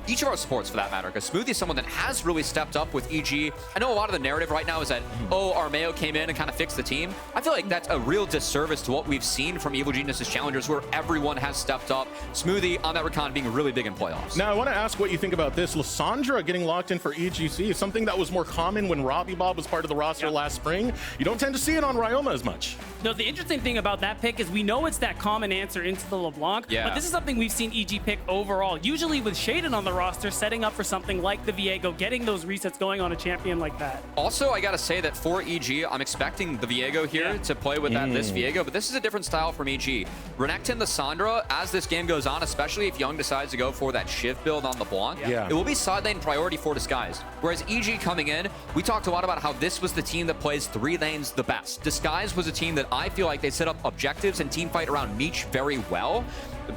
each of our supports, for that matter, because Smoothie is someone that has really stepped up with EG. I know a lot of the narrative right now is that, oh, Armeo came in and kind of fixed the team. I feel like that's a real disservice to what we've seen from Evil Genius's challengers, where everyone has stepped up. Smoothie on that Rakan being really big in playoffs. Now, I want to ask what you think about this. Lissandra getting locked in for EGC is something that was more common when Robbie Bob was part of the roster last spring. You don't tend to see it on Ryoma as much. No, the interesting thing about that pick is we know it's that common answer into the LeBlanc, but this is something we've seen EG pick overall, usually with Shaden on the roster, setting up for something like the Viego, getting those resets going on a champion like that. Also, I gotta say that for EG, I'm expecting the Viego here to play with this Viego, but this is a different style from EG. Renekton, the Sandra, as this game goes on, especially if Young decides to go for that Shiv build on LeBlanc, it will be side lane priority for Disguise. Whereas EG coming in, we talked a lot about how this was the team that plays 3 lanes the best. Disguise was a team that I feel like they set up objectives and team fight around Meech very well,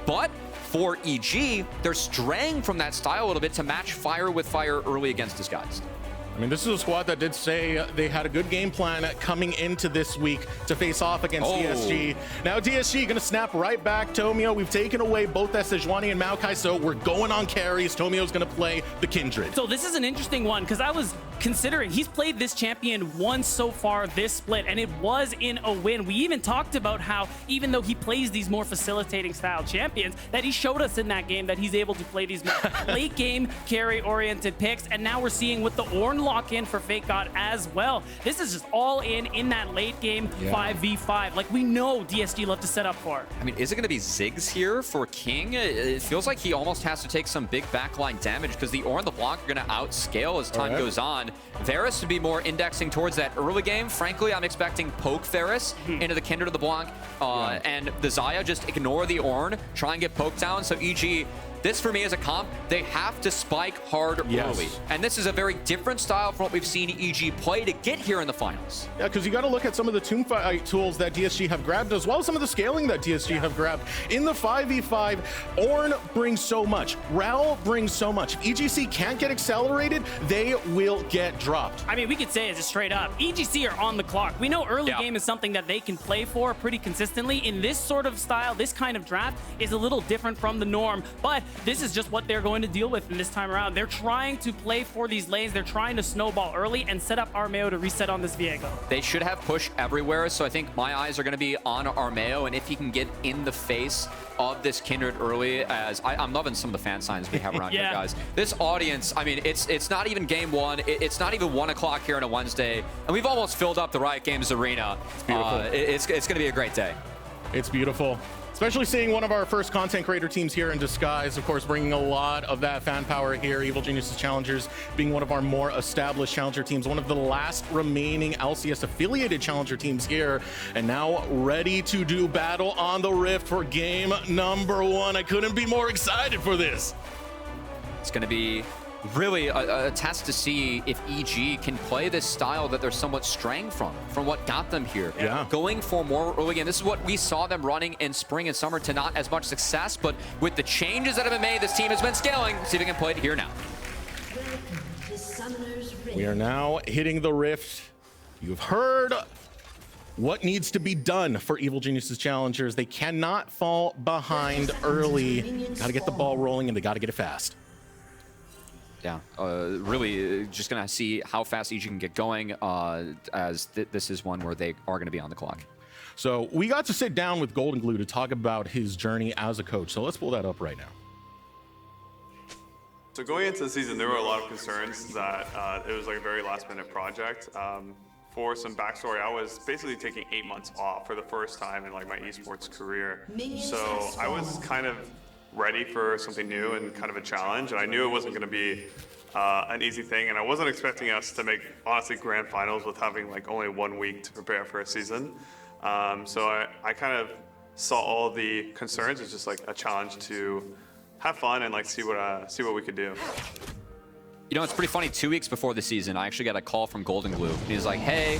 but for EG, they're straying from that style a little bit to match fire with fire early against Disguised. I mean, this is a squad that did say they had a good game plan coming into this week to face off against DSG. Now DSG going to snap right back. Tomio, we've taken away both Sejuani and Maokai, so we're going on carries. Tomio's going to play the Kindred. So this is an interesting one, because I was considering he's played this champion once so far this split, and it was in a win. We even talked about how even though he plays these more facilitating style champions, that he showed us in that game that he's able to play these more late game carry oriented picks, and now we're seeing with the Ornn lock in for Fake God as well. This is just all in that late game 5v5 like we know DSG love to set up for. I mean, is it going to be Ziggs here for King? It feels like he almost has to take some big backline damage, because the Ornn, the block are going to outscale as time goes on. Varus to be more indexing towards that early game. Frankly, I'm expecting poke Varus into the Kindred of the block, and the Xayah just ignore the Ornn, try and get poked down. So EG, this for me as a comp, they have to spike hard early. And this is a very different style from what we've seen EG play to get here in the finals. Yeah, because you got to look at some of the teamfight tools that DSG have grabbed, as well as some of the scaling that DSG have grabbed. In the 5v5, Ornn brings so much. Rel brings so much. If EGC can't get accelerated, they will get dropped. I mean, we could say it just straight up. EGC are on the clock. We know early game is something that they can play for pretty consistently. In this sort of style, this kind of draft is a little different from the norm, but this is just what they're going to deal with in this time around. They're trying to play for these lanes. They're trying to snowball early and set up Armeo to reset on this Viego. They should have push everywhere, so I think my eyes are going to be on Armeo, and if he can get in the face of this Kindred early, as I'm loving some of the fan signs we have around here, guys. This audience, I mean, it's not even game 1. It's not even 1 o'clock here on a Wednesday, and we've almost filled up the Riot Games arena. It's beautiful. It's going to be a great day. It's beautiful. Especially seeing one of our first content creator teams here in Disguise, of course, bringing a lot of that fan power here. Evil Geniuses Challengers being one of our more established challenger teams, one of the last remaining LCS affiliated challenger teams here, and now ready to do battle on the Rift for game number 1. I couldn't be more excited for this. It's going to be really a test to see if EG can play this style that they're somewhat straying from what got them here. Going for more early game. This is what we saw them running in spring and summer to not as much success, but with the changes that have been made, this team has been scaling. See if we can play it here now. We are now hitting the Rift. You've heard what needs to be done for Evil Geniuses Challengers. They cannot fall behind early. Got to get the ball rolling, and they got to get it fast. Yeah, really just going to see how fast EG can get going, as this is one where they are going to be on the clock. So we got to sit down with Golden Glue to talk about his journey as a coach. So let's pull that up right now. So going into the season, there were a lot of concerns that it was like a very last-minute project. For some backstory, I was basically taking 8 months off for the first time in like my esports career. So I was kind of ready for something new and kind of a challenge, and I knew it wasn't going to be an easy thing, and I wasn't expecting us to make, honestly, grand finals with having like only 1 week to prepare for a season. So I kind of saw all the concerns as just like a challenge to have fun and like see what we could do. You know, it's pretty funny. 2 weeks before the season, I actually got a call from Golden Glue. He's like, hey,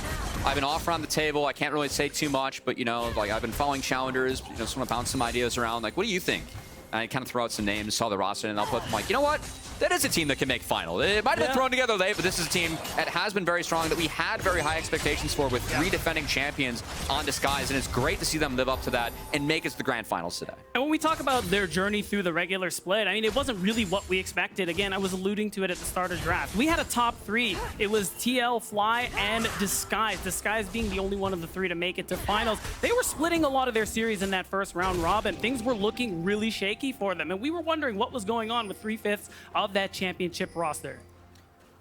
I have an offer on the table. I can't really say too much, but, you know, like I've been following Challengers. You know, just want to bounce some ideas around. Like, what do you think? And I kind of throw out some names, saw the roster, and I'll put, I'm like, you know what? That is a team that can make final. It might have been thrown together late, but this is a team that has been very strong, that we had very high expectations for, with 3 defending champions on Disguise, and it's great to see them live up to that and make it to the grand finals today. And when we talk about their journey through the regular split, I mean, it wasn't really what we expected. Again, I was alluding to it at the start of draft. We had a top 3. It was TL, Fly, and Disguise. Disguise being the only one of the 3 to make it to finals. They were splitting a lot of their series in that first round robin. Things were looking really shaky for them, and we were wondering what was going on with 3/5 of that championship roster.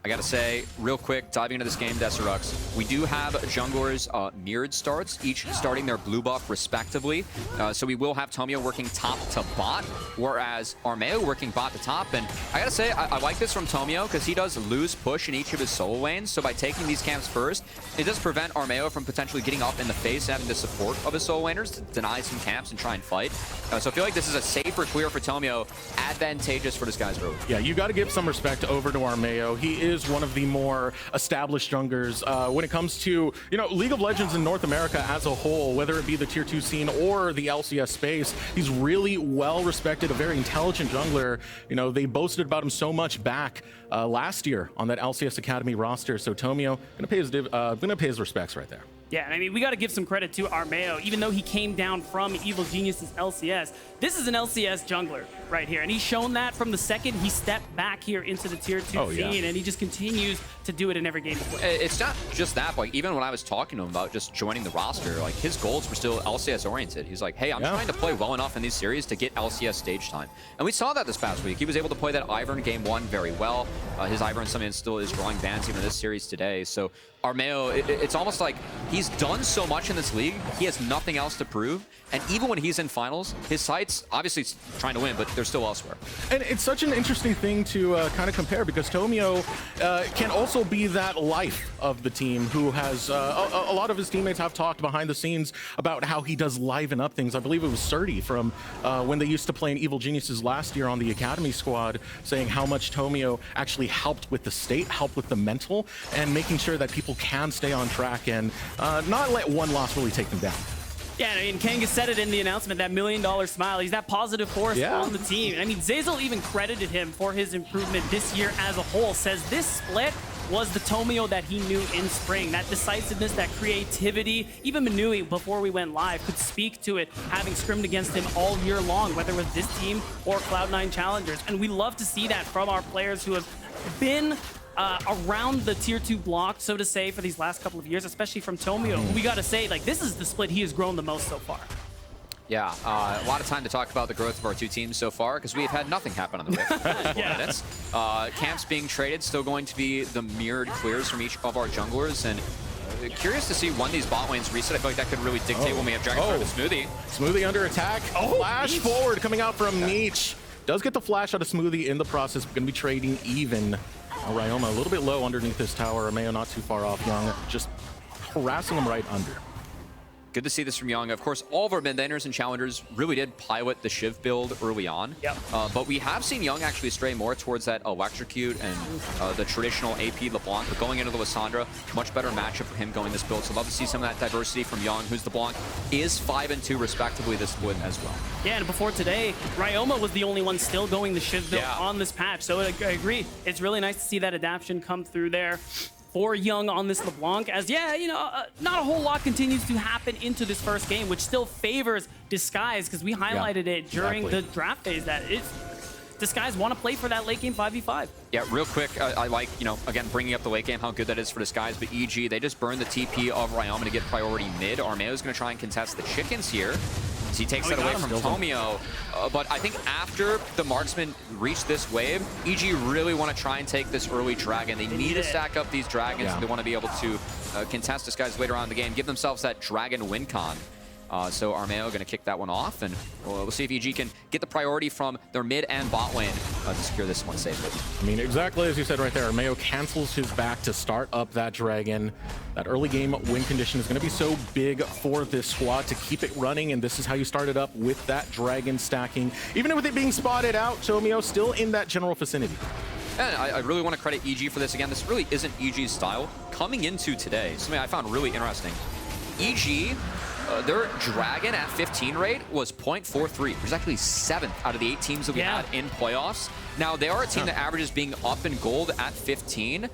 I gotta say, real quick, diving into this game, Deserux, we do have junglers mirrored starts, each starting their blue buff respectively. So we will have Tomio working top to bot, whereas Armeo working bot to top. And I gotta say, I like this from Tomio because he does lose push in each of his solo lanes. So by taking these camps first, it does prevent Armeo from potentially getting up in the face and having the support of his solo laners to deny some camps and try and fight. So I feel like this is a safer clear for Tomio, advantageous for this guy's early. Yeah, you got to give some respect over to Armeo. He is one of the more established junglers when it comes to, you know, League of Legends in North America as a whole, whether it be the tier 2 scene or the LCS space. He's really well respected, a very intelligent jungler. You know, they boasted about him so much back last year on that LCS Academy roster. So Tomio gonna pay his respects right there. Yeah, I mean, we got to give some credit to Armeo. Even though he came down from Evil Genius's LCS, this is an LCS jungler right here. And he's shown that from the second he stepped back here into the tier 2 scene, and he just continues to do it in every game. It's not just that, like even when I was talking to him about just joining the roster, like his goals were still LCS oriented. He's like, hey, I'm trying to play well enough in these series to get LCS stage time. And we saw that this past week. He was able to play that Ivern game 1 very well. His Ivern something still is drawing bans even in this series today. So Armeo, it's almost like he's done so much in this league, he has nothing else to prove. And even when he's in finals, his sights obviously trying to win, but they're still elsewhere. And it's such an interesting thing to kind of compare, because Tomio can also be that life of the team who has a lot of his teammates have talked behind the scenes about how he does liven up things. I believe it was Surdy from when they used to play in Evil Geniuses last year on the Academy squad, saying how much Tomio actually helped with the state, helped with the mental, and making sure that people can stay on track and not let one loss really take them down. Yeah, I mean, Kanga said it in the announcement, that $1 million smile. He's that positive force on the team. I mean, Zazel even credited him for his improvement this year as a whole. Says this split was the Tomio that he knew in spring. That decisiveness, that creativity. Even Manui, before we went live, could speak to it, having scrimmed against him all year long, whether it was this team or Cloud9 Challengers. And we love to see that from our players who have been around the tier 2 block, so to say, for these last couple of years, especially from Tomio. We got to say, like, this is the split he has grown the most so far. Yeah, a lot of time to talk about the growth of our 2 teams so far, because we've had nothing happen on the Rift. Minutes. Camps being traded, still going to be the mirrored clears from each of our junglers, and curious to see when these bot lanes reset. I feel like that could really dictate when we have Dragon and Smoothie. Smoothie under attack. Flash forward coming out from Nietzsche. Does get the flash out of Smoothie in the process. Going to be trading even. Ryoma a little bit low underneath this tower. Armeo not too far off. Young just harassing him right under. Good to see this from Young. Of course, all of our mid laners and challengers really did pilot the Shiv build early on. But we have seen Young actually stray more towards that Electrocute and the traditional AP LeBlanc. But going into the Lissandra, much better matchup for him going this build. So love to see some of that diversity from Young, whose LeBlanc is 5-2 respectively this split as well. Yeah, and before today, Ryoma was the only one still going the Shiv build on this patch. So I agree. It's really nice to see that adaptation come through there for Young on this LeBlanc, as you know, not a whole lot continues to happen into this first game, which still favors Disguise, because we highlighted it during the draft phase that it's Disguise want to play for that late game 5v5. Yeah, real quick, I like, again, bringing up the late game, how good that is for Disguise, but EG, they just burned the TP of Ryoma to get priority mid. Armeo's going to try and contest the chickens here. So he takes that away from Tomio. But I think after the marksman reach this wave, EG really want to try and take this early dragon. They need to stack up these dragons. They want to be able to contest Disguise later on in the game, give themselves that dragon win con. So Armeo going to kick that one off, and we'll see if EG can get the priority from their mid and bot lane to secure this one safely. I mean, exactly as you said right there, Armeo cancels his back to start up that dragon. That early game win condition is going to be so big for this squad to keep it running, and this is how you start it up with that dragon stacking. Even with it being spotted out, Tomio still in that general vicinity. And I really want to credit EG for this. Again, this really isn't EG's style. Coming into today, something I found really interesting. EG, their dragon at 15 rate was 0.43, which is actually 7th out of the 8 teams that we had in playoffs. Now, they are a team that averages being up in gold at 15,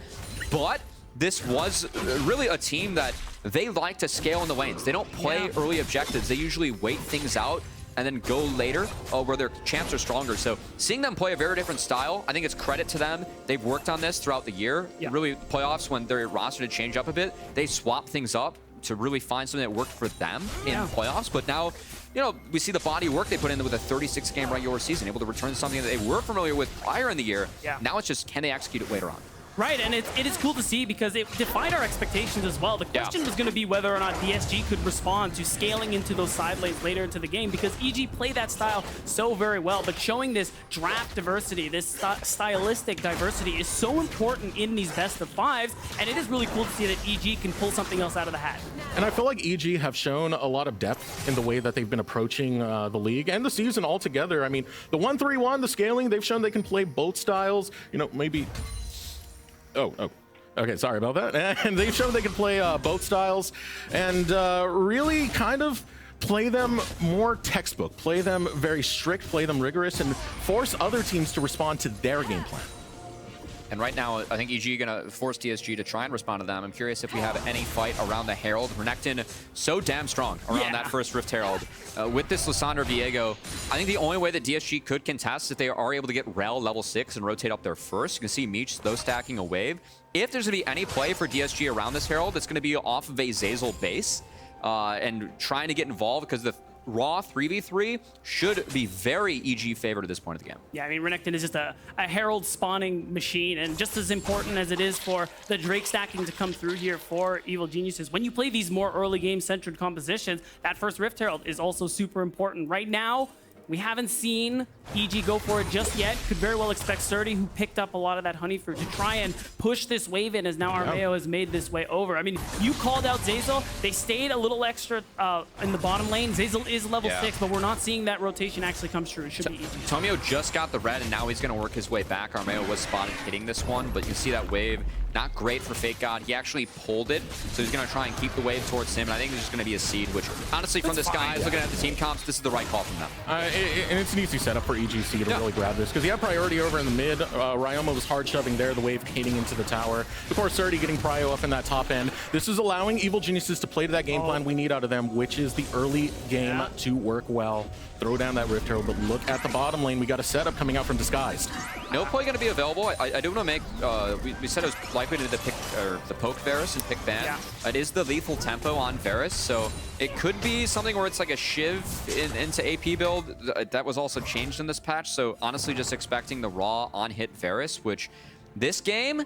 but this was really a team that they like to scale in the lanes. They don't play early objectives. They usually wait things out and then go later where their champs are stronger. So seeing them play a very different style, I think it's credit to them. They've worked on this throughout the year. Really, playoffs, when their roster did change up a bit, they swapped things up to really find something that worked for them in playoffs. But now, we see the body work they put in with a 36-game regular season, able to return to something that they were familiar with prior in the year. Now it's just, can they execute it later on? Right, and it is cool to see because it defied our expectations as well. The question was going to be whether or not DSG could respond to scaling into those side lanes later into the game, because EG played that style so very well. But showing this draft diversity, this stylistic diversity is so important in these best of fives, and it is really cool to see that EG can pull something else out of the hat. And I feel like EG have shown a lot of depth in the way that they've been approaching the league and the season altogether. I mean, the 1-3-1, the scaling, they've shown they can play both styles. Maybe... Oh, okay, sorry about that. And they've shown they can play both styles and really kind of play them more textbook, play them very strict, play them rigorous, and force other teams to respond to their game plan. And right now, I think EG going to force DSG to try and respond to them. I'm curious if we have any fight around the Herald. Renekton so damn strong around that first Rift Herald. With this Lissandra Viego, I think the only way that DSG could contest is if they are able to get Rel level 6 and rotate up there first. You can see Meech, though, stacking a wave. If there's going to be any play for DSG around this Herald, it's going to be off of a Zazel base and trying to get involved, because the raw 3v3 should be very EG favored at this point of the game. Yeah, I mean, Renekton is just a Herald spawning machine, and just as important as it is for the Drake stacking to come through here for Evil Geniuses, when you play these more early game centered compositions, that first Rift Herald is also super important. Right now, we haven't seen EG go for it just yet. Could very well expect Surdy, who picked up a lot of that honey fruit, to try and push this wave in, as now Armeo has made this way over. I mean, you called out Zazel. They stayed a little extra in the bottom lane. Zazel is level 6, but we're not seeing that rotation actually come true. It should be EG. Tomio just got the red, and now he's going to work his way back. Armeo was spotted hitting this one, but you see that wave. Not great for Fake God. He actually pulled it, so he's going to try and keep the wave towards him. And I think there's just going to be a seed, which honestly, from this guy looking at the team comps, this is the right call from them. And it's an easy setup for EGC to really grab this, because he had priority over in the mid. Ryoma was hard shoving there, the wave hitting into the tower. Of course, Surdy getting prio up in that top end. This is allowing Evil Geniuses to play to that game plan we need out of them, which is the early game to work well. Throw down that Rift Herald, but look at the bottom lane. We got a setup coming out from Disguised. No play going to be available. I do want to make, we said it was likely to the poke Varus and pick ban. It is the lethal tempo on Varus, so it could be something where it's like a Shiv into AP build. That was also changed in this patch, so honestly just expecting the raw on-hit Varus, which this game,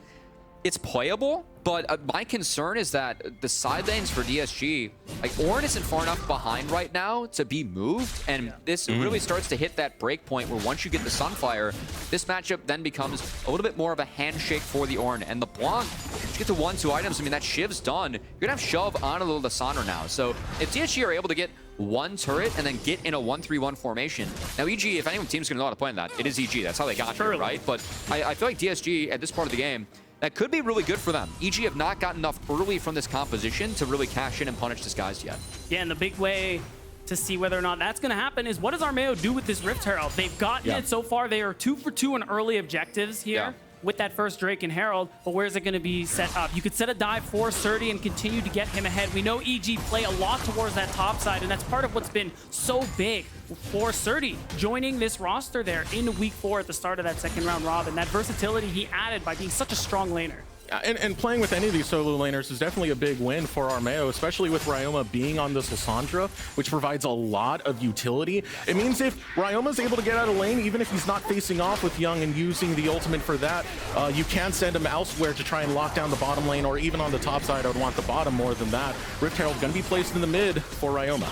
it's playable, but my concern is that the side lanes for DSG, like Ornn isn't far enough behind right now to be moved, and this really starts to hit that break point where once you get the Sunfire, this matchup then becomes a little bit more of a handshake for the Ornn. And the Blanc, you get to 1-2 items, I mean, that Shiv's done. You're gonna have Shove onto the Lissandra now. So if DSG are able to get one turret and then get in a 1-3-1 formation. Now EG, if any team's gonna know how to play in that, it is EG. That's how they got here, right? But I feel like DSG at this part of the game, that could be really good for them. EG have not gotten enough early from this composition to really cash in and punish Disguised yet. Yeah, and the big way to see whether or not that's going to happen is, what does Armeo do with this Rift Herald? They've gotten it so far. They are 2 for 2 on early objectives here. with that first Drake and Herald, but where's it going to be set up? You could set a dive for Surdy and continue to get him ahead. We know EG play a lot towards that top side, and that's part of what's been so big for Surdy joining this roster there in week 4 at the start of that second round robin. That versatility he added by being such a strong laner. And playing with any of these solo laners is definitely a big win for Armeo, especially with Ryoma being on this Lissandra, which provides a lot of utility. It means if Ryoma's able to get out of lane, even if he's not facing off with Young and using the ultimate for that, you can send him elsewhere to try and lock down the bottom lane, or even on the top side, I would want the bottom more than that. Rift Herald going to be placed in the mid for Ryoma.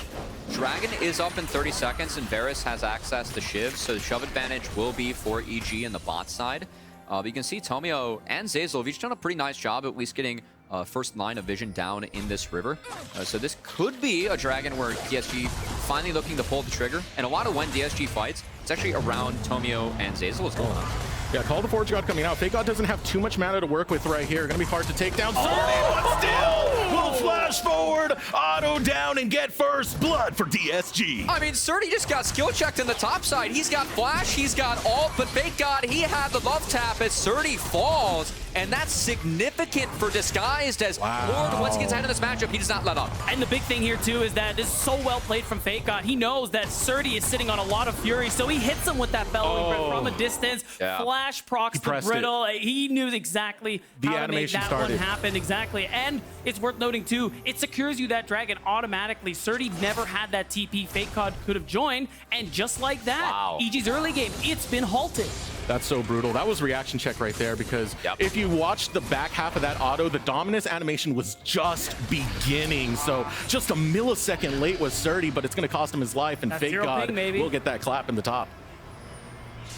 Dragon is up in 30 seconds, and Varus has access to Shiv, so the shove advantage will be for EG in the bot side. But you can see Tomio and Zeyzal have each done a pretty nice job at least getting first line of vision down in this river. So this could be a Dragon where DSG finally looking to pull the trigger. And a lot of when DSG fights, it's actually around Tomio and Zeyzal what's going on. Yeah, Call the Forge God coming out. Fake God doesn't have too much mana to work with right here. Gonna be hard to take down. But still, we'll flash forward, auto down, and get first blood for DSG. I mean, Surdy just got skill checked in the top side. He's got flash, he's got ult, but Fake God, he had the love tap as Surdy falls. And that's significant for Disguised as Lord, once he gets ahead of this matchup, he does not let up. And the big thing here, too, is that this is so well played from Fake God. He knows that Surdy is sitting on a lot of fury, so he hits him with that bellowing breath from a distance. Flash procs the brittle. He knew exactly how to make that one happen. Exactly. And it's worth noting, too, it secures you that Dragon automatically. Surdy never had that TP. Fake God could have joined, and just like that, EG's early game, it's been halted. That's so brutal. That was reaction check right there, because if you watched the back half of that auto, the dominance animation was just beginning. So just a millisecond late was Surdy, but it's going to cost him his life, and Fake God will get that clap in the top.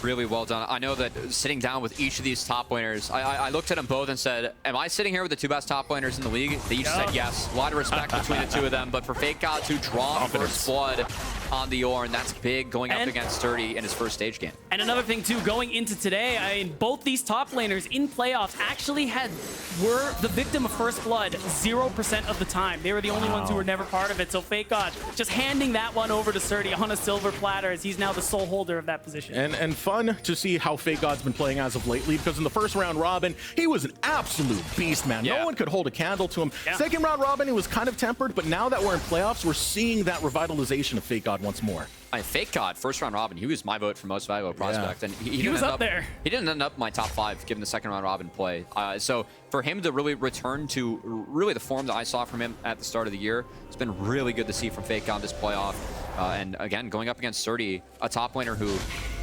Really well done. I know that sitting down with each of these top laners, I looked at them both and said, am I sitting here with the 2 best top laners in the league? They each said yes. A lot of respect between the 2 of them, but for Fake God to draw first blood on the Ornn, that's big going up against Surdy in his first stage game. And another thing too, going into today, I mean, both these top laners in playoffs actually were the victim of first blood 0% of the time. They were the only ones who were never part of it. So Fake God just handing that one over to Surdy on a silver platter, as he's now the sole holder of that position. And fun to see how Fake God's been playing as of lately, because in the first round robin, he was an absolute beast, man. No one could hold a candle to him. Second round robin, he was kind of tempered, but now that we're in playoffs, we're seeing that revitalization of Fake God once more. Fake God, first round robin, he was my vote for most valuable prospect, and he was up there. He didn't end up my top 5 given the second round robin play. So for him to really return to really the form that I saw from him at the start of the year, it's been really good to see from Fake God this playoff. And again, going up against Surdy, a top laner who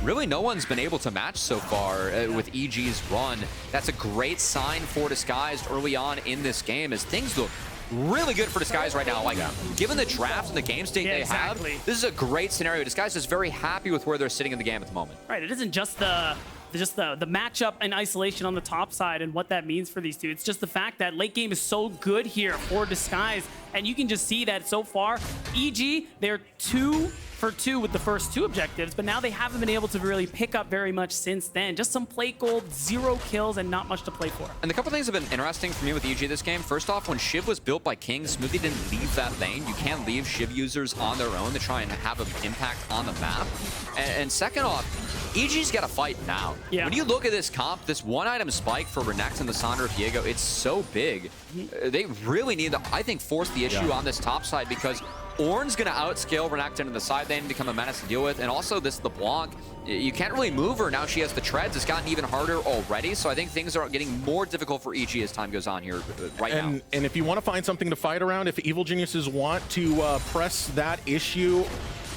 really no one's been able to match so far with EG's run. That's a great sign for Disguised early on in this game, as things look really good for Disguised right now. Like, given the draft and the game state they have, this is a great scenario. Disguised is very happy with where they're sitting in the game at the moment. Right, it isn't just the matchup and isolation on the top side and what that means for these two. It's just the fact that late game is so good here for Disguised, and you can just see that so far. EG, they're 2 for 2 with the first 2 objectives, but now they haven't been able to really pick up very much since then. Just some plate gold, 0 kills, and not much to play for. And a couple things have been interesting for me with EG this game. First off, when Shiv was built by King, Smoothie didn't leave that lane. You can't leave Shiv users on their own to try and have an impact on the map. And second off, EG's got to fight now. When you look at this comp, this one-item spike for Renekton and Lissandra Viego, it's so big. They really need to, I think, force the issue on this top side, because Ornn's going to outscale Renekton in the side lane and become a menace to deal with. And also this LeBlanc, you can't really move her. Now she has the treads. It's gotten even harder already. So I think things are getting more difficult for EG as time goes on here now. And if you want to find something to fight around, if Evil Geniuses want to press that issue,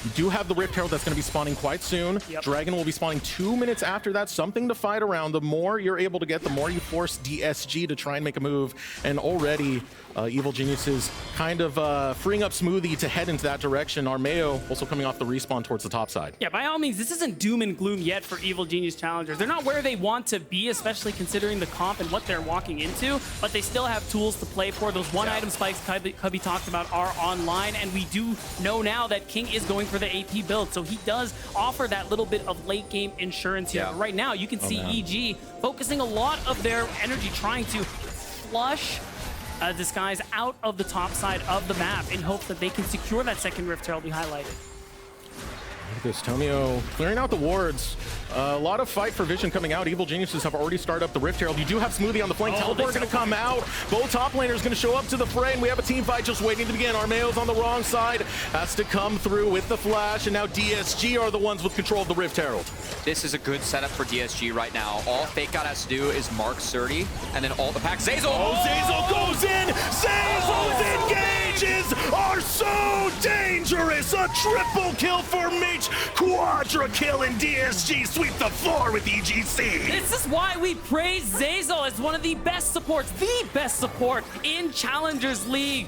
you do have the Rift Herald that's going to be spawning quite soon. Dragon will be spawning 2 minutes after that. Something to fight around. The more you're able to get, the more you force DSG to try and make a move. And already, Evil Geniuses kind of freeing up Smoothie to head into that direction. Armeo also coming off the respawn towards the top side. Yeah, by all means, this isn't doom and gloom yet for Evil Genius Challengers. They're not where they want to be, especially considering the comp and what they're walking into, but they still have tools to play for. Those one-item spikes Cubby talked about are online, and we do know now that King is going for the AP build, so he does offer that little bit of late game insurance here. But right now, you can see EG focusing a lot of their energy trying to flush Disguise out of the top side of the map in hopes that they can secure that second Rift Herald we highlighted. Look at this, Tomio clearing out the wards. A lot of fight for vision coming out. Evil Geniuses have already started up the Rift Herald. You do have Smoothie on the flank. Teleport going to come out. Both top laners going to show up to the fray, and we have a team fight just waiting to begin. Armeo's on the wrong side. Has to come through with the flash, and now DSG are the ones with control of the Rift Herald. This is a good setup for DSG right now. All Fake God has to do is mark Surdy, and then all the pack. Zazel! Oh, Zazel goes in! Zazel's engages are so dangerous! A triple kill for Meech! Quadra kill in DSG! Sweep the floor with EGC! This is why we praise Zazel as one of the best supports, the best support in Challengers League.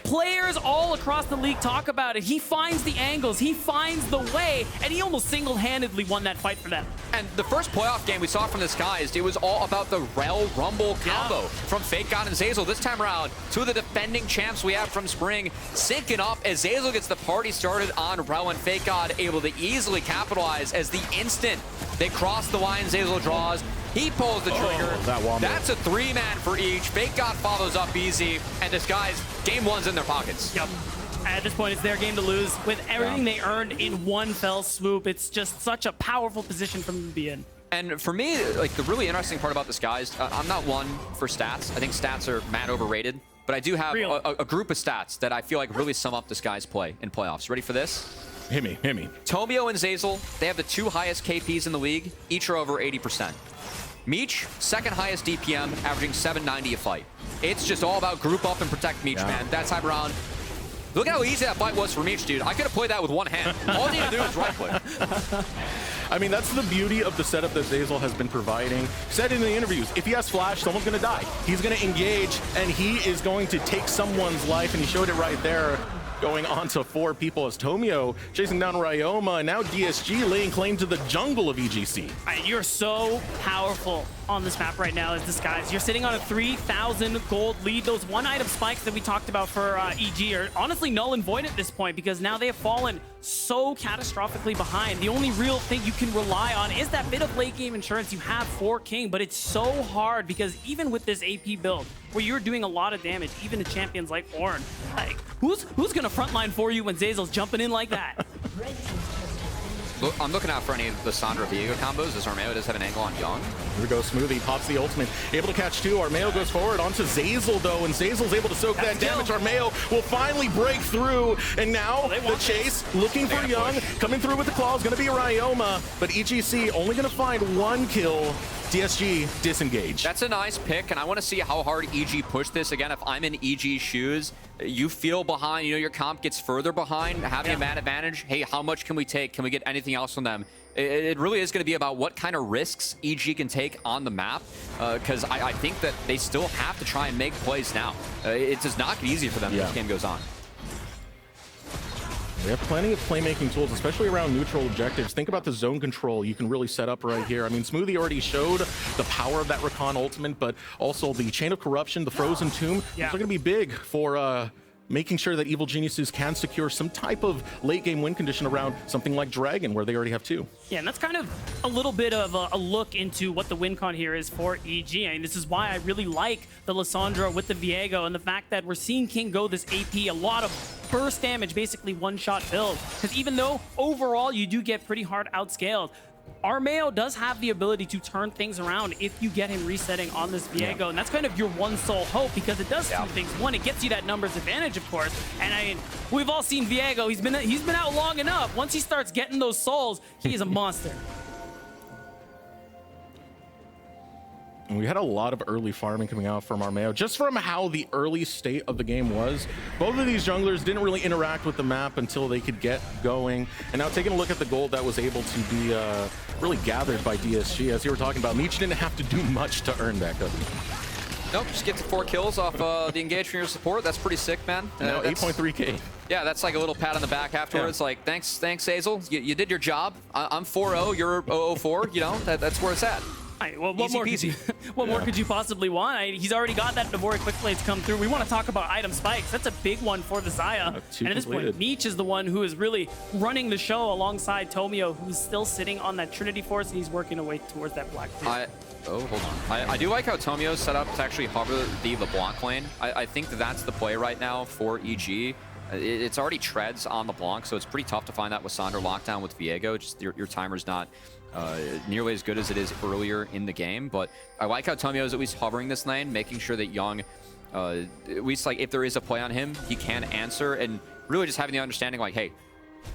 Players all across the league talk about it. He finds the angles, he finds the way, and he almost single-handedly won that fight for them. And the first playoff game we saw from this guy, it was all about the Rel Rumble combo from Fake God and Zazel. This time around, two of the defending champs we have from Spring syncing up as Zazel gets the party started on Rel, and Fake God able to easily capitalize as the instant they cross the line, Zazel draws. He pulls the trigger. That's a 3-man for each. Fake God follows up easy, and this guy's game one's in their pockets. Yep. At this point, it's their game to lose. With everything they earned in one fell swoop, it's just such a powerful position for them to be in. And for me, like, the really interesting part about this, guys, I'm not one for stats. I think stats are mad overrated. But I do have a group of stats that I feel like really sum up this guy's play in playoffs. Ready for this? Hit me, hit me. Tomio and Zazel, they have the 2 highest KPs in the league. Each are over 80%. Meech, second highest DPM, averaging 790 a fight. It's just all about group up and protect Meech, man. That time around. Look at how easy that fight was for Meech, dude. I could have played that with one hand. All you need to do is right click. I mean, that's the beauty of the setup that Zazel has been providing. Said in the interviews, if he has flash, someone's going to die. He's going to engage, and he is going to take someone's life, and he showed it right there. Going on to 4 people as Tomio chasing down Ryoma, and now DSG laying claim to the jungle of EGC. You're so powerful on this map right now as Disguise. You're sitting on a 3,000 gold lead. Those one-item spikes that we talked about for EG are honestly null and void at this point because now they have fallen so catastrophically behind. The only real thing you can rely on is that bit of late game insurance you have for King, but it's so hard because even with this AP build, where you're doing a lot of damage, even to champions like Ornn, like, who's gonna frontline for you when Zazel's jumping in like that? Look, I'm looking out for any of the Sandra Viego combos as Armeo does have an angle on Young. Here we go, Smoothie pops the ultimate, able to catch 2. Armeo goes forward onto Zazel though, and Zazel's able to soak that damage. Armeo will finally break through, and now the chase, looking for Young, coming through with the claws, gonna be Ryoma, but EGC only gonna find 1 kill. DSG disengage. That's a nice pick, and I want to see how hard EG push this. Again, if I'm in EG's shoes, you feel behind, you know, your comp gets further behind, having a man advantage. Hey, how much can we take? Can we get anything else from them? It really is going to be about what kind of risks EG can take on the map, because I think that they still have to try and make plays now. It does not get easier for them as this game goes on. They have plenty of playmaking tools, especially around neutral objectives. Think about the zone control you can really set up right here. I mean, Smoothie already showed the power of that Rakan ultimate, but also the Chain of Corruption, the Frozen Tomb. Those are going to be big for making sure that Evil Geniuses can secure some type of late game win condition around something like Dragon, where they already have 2. Yeah, and that's kind of a little bit of a look into what the win con here is for EG. I mean, this is why I really like the Lissandra with the Viego and the fact that we're seeing King go this AP, a lot of burst damage, basically one-shot build. Because even though overall you do get pretty hard outscaled, Armeo does have the ability to turn things around if you get him resetting on this Viego, and that's kind of your one sole hope because it does 2 things. One, it gets you that numbers advantage, of course, and I mean, we've all seen Viego. He's been out long enough. Once he starts getting those souls, he is a monster. And we had a lot of early farming coming out from Armeo, just from how the early state of the game was. Both of these junglers didn't really interact with the map until they could get going. And now taking a look at the gold that was able to be really gathered by DSG, as you were talking about, Meech didn't have to do much to earn that gold. Nope, just get to 4 kills off the engage from your support. That's pretty sick, man. Now 8.3K. Yeah, that's like a little pat on the back afterwards. Like, thanks, Zazel. You did your job. I'm 4-0, you're 0-4. You know, that's where it's at. Right, well, what more could you possibly want? He's already got that Devori Quick Blades come through. We want to talk about item spikes. That's a big one for the Xayah. And at this point, Meech is the one who is really running the show alongside Tomio, who's still sitting on that Trinity Force, and he's working away towards that black. Oh, hold on. I do like how Tomio's set up to actually hover the block lane. I think that's the play right now for EG. It's already treads on the Blanc, so it's pretty tough to find that with Sonder lockdown with Viego. Just your timer's not nearly as good as it is earlier in the game. But I like how Tomio is at least hovering this lane, making sure that Young, at least like if there is a play on him, he can answer, and really just having the understanding like, hey,